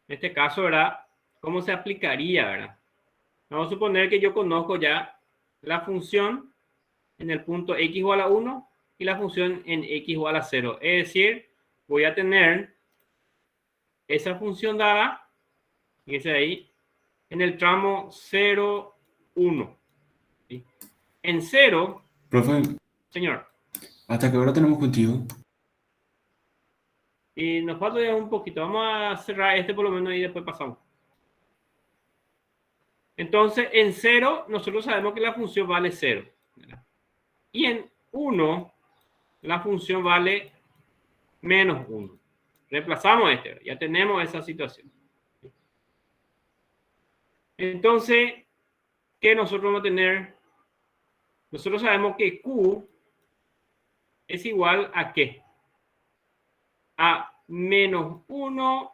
este caso, ¿verdad? ¿Cómo se aplicaría, ¿verdad? Vamos a suponer que yo conozco ya la función en el punto x igual a 1 y la función en x igual a 0. Es decir, voy a tener esa función dada, fíjense ahí, en el tramo 0, 1. ¿Sí? En 0, Profe, señor, ¿hasta qué hora tenemos contigo? y nos falta ya un poquito. Vamos a cerrar este por lo menos y después pasamos. Entonces, en 0, nosotros sabemos que la función vale 0. ¿Verdad? Y en 1, la función vale menos 1. Reemplazamos este. Ya tenemos esa situación. Entonces, ¿qué nosotros vamos a tener? Nosotros sabemos que Q es igual a ¿qué? A menos 1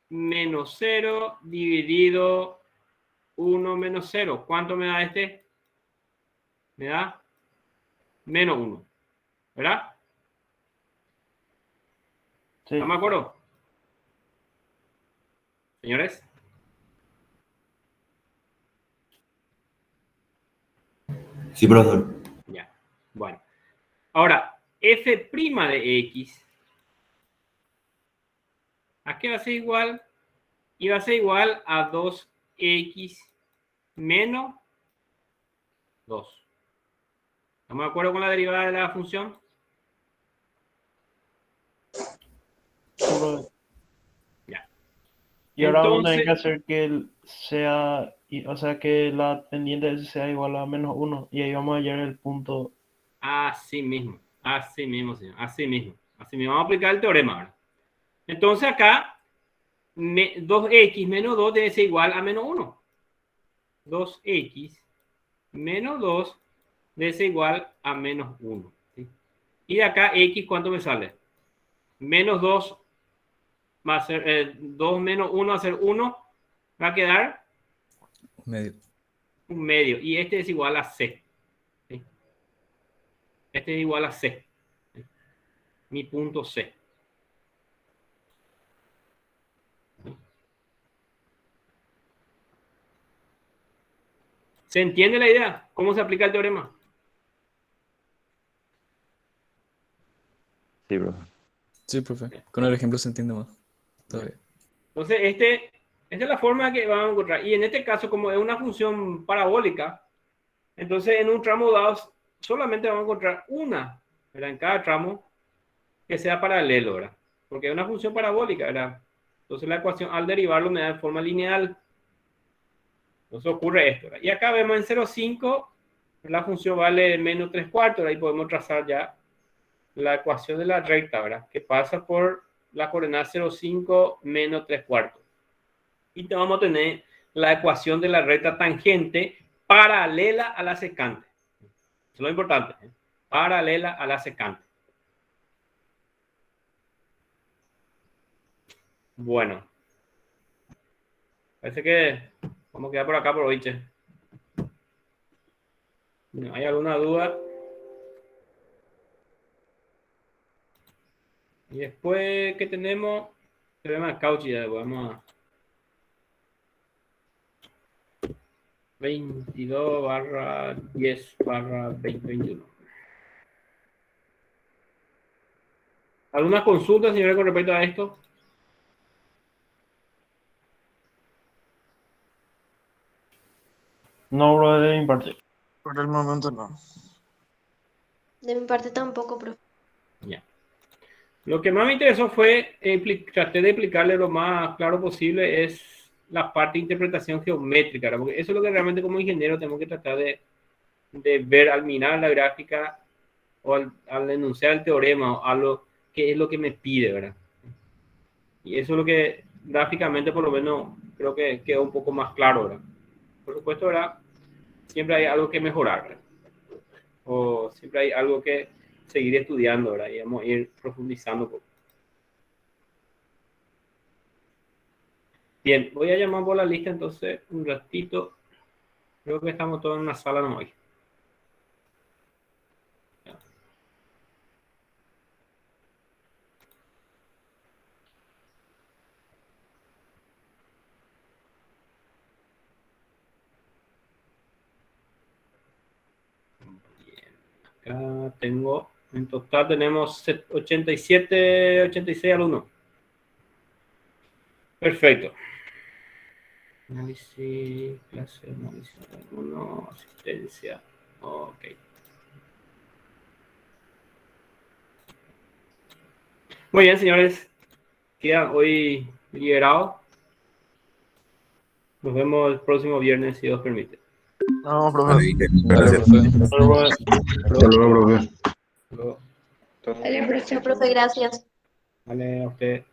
menos 0 dividido 1 menos 0. ¿Cuánto me da este? Me da menos 1. ¿Verdad? Sí. ¿Estamos de acuerdo? Señores. Sí, profesor. Ya. Bueno. Ahora, f' de x. ¿A qué va a ser igual? Y va a ser igual a 2x menos 2. ¿Estamos de acuerdo con la derivada de la función? Ya. Y ahora vamos a Entonces, tener que hacer que sea, o sea, que la pendiente de ese sea igual a menos 1. Y ahí vamos a hallar el punto. así mismo, señor. Así mismo. Vamos a aplicar el teorema ahora. Entonces acá, 2x menos 2 debe ser igual a menos 1. 2x menos 2 debe ser igual a menos 1. ¿Sí? Y de acá, x, ¿cuánto me sale? Menos 2 va a ser 2 menos 1 va a ser 1. Va a quedar Medio. un medio. Y este es igual a c. ¿Sí? Este es igual a c. ¿Sí? Mi punto c. ¿Se entiende la idea? ¿Cómo se aplica el teorema? Sí, profe. Sí, profe. Con el ejemplo se entiende más. Todavía. Entonces, esta es la forma que vamos a encontrar. Y en este caso, como es una función parabólica, entonces en un tramo dado solamente vamos a encontrar una, ¿verdad? En cada tramo que sea paralelo, ¿verdad? Porque es una función parabólica, ¿verdad? Entonces la ecuación al derivarlo me da de forma lineal. Entonces ocurre esto, ¿verdad? Y acá vemos en 0,5 la función vale menos 3/4, ahí podemos trazar ya la ecuación de la recta, ¿verdad? Que pasa por la coordenada 0,5 menos 3/4. Y vamos a tener la ecuación de la recta tangente paralela a la secante. Eso es lo importante, ¿eh? Paralela a la secante. Bueno. Parece que vamos a quedar por acá por hoy, che. ¿Hay alguna duda? Y después, ¿qué tenemos? Teorema de Cauchy, ya vamos a 22/10/2021. ¿Alguna consulta, señores, con respecto a esto? No, bro, de mi parte. Por el momento no. De mi parte tampoco, profe. Ya. Lo que más me interesó fue, traté de explicarle lo más claro posible, es la parte de interpretación geométrica, ¿verdad? Porque eso es lo que realmente como ingeniero tenemos que tratar de ver al mirar la gráfica o al enunciar el teorema o algo que es lo que me pide, ¿verdad? Y eso es lo que gráficamente por lo menos creo que quedó un poco más claro, ¿verdad? Por supuesto, ¿verdad? Siempre hay algo que mejorar, ¿verdad? O siempre hay algo que seguir estudiando, ¿verdad? Y vamos a ir profundizando un poco. Bien, voy a llamar por la lista entonces un ratito. Creo que estamos todos en una sala no hoy. Acá tengo, en total tenemos 87, 86 alumnos. Perfecto. Análisis, clase, análisis, alumno, asistencia. Ok. Muy bien, señores. Quedan hoy liberados. Nos vemos el próximo viernes, si Dios permite. No, profe. Gracias. Hasta luego, profe. Hasta luego. Vale, profe, gracias. Vale, a usted.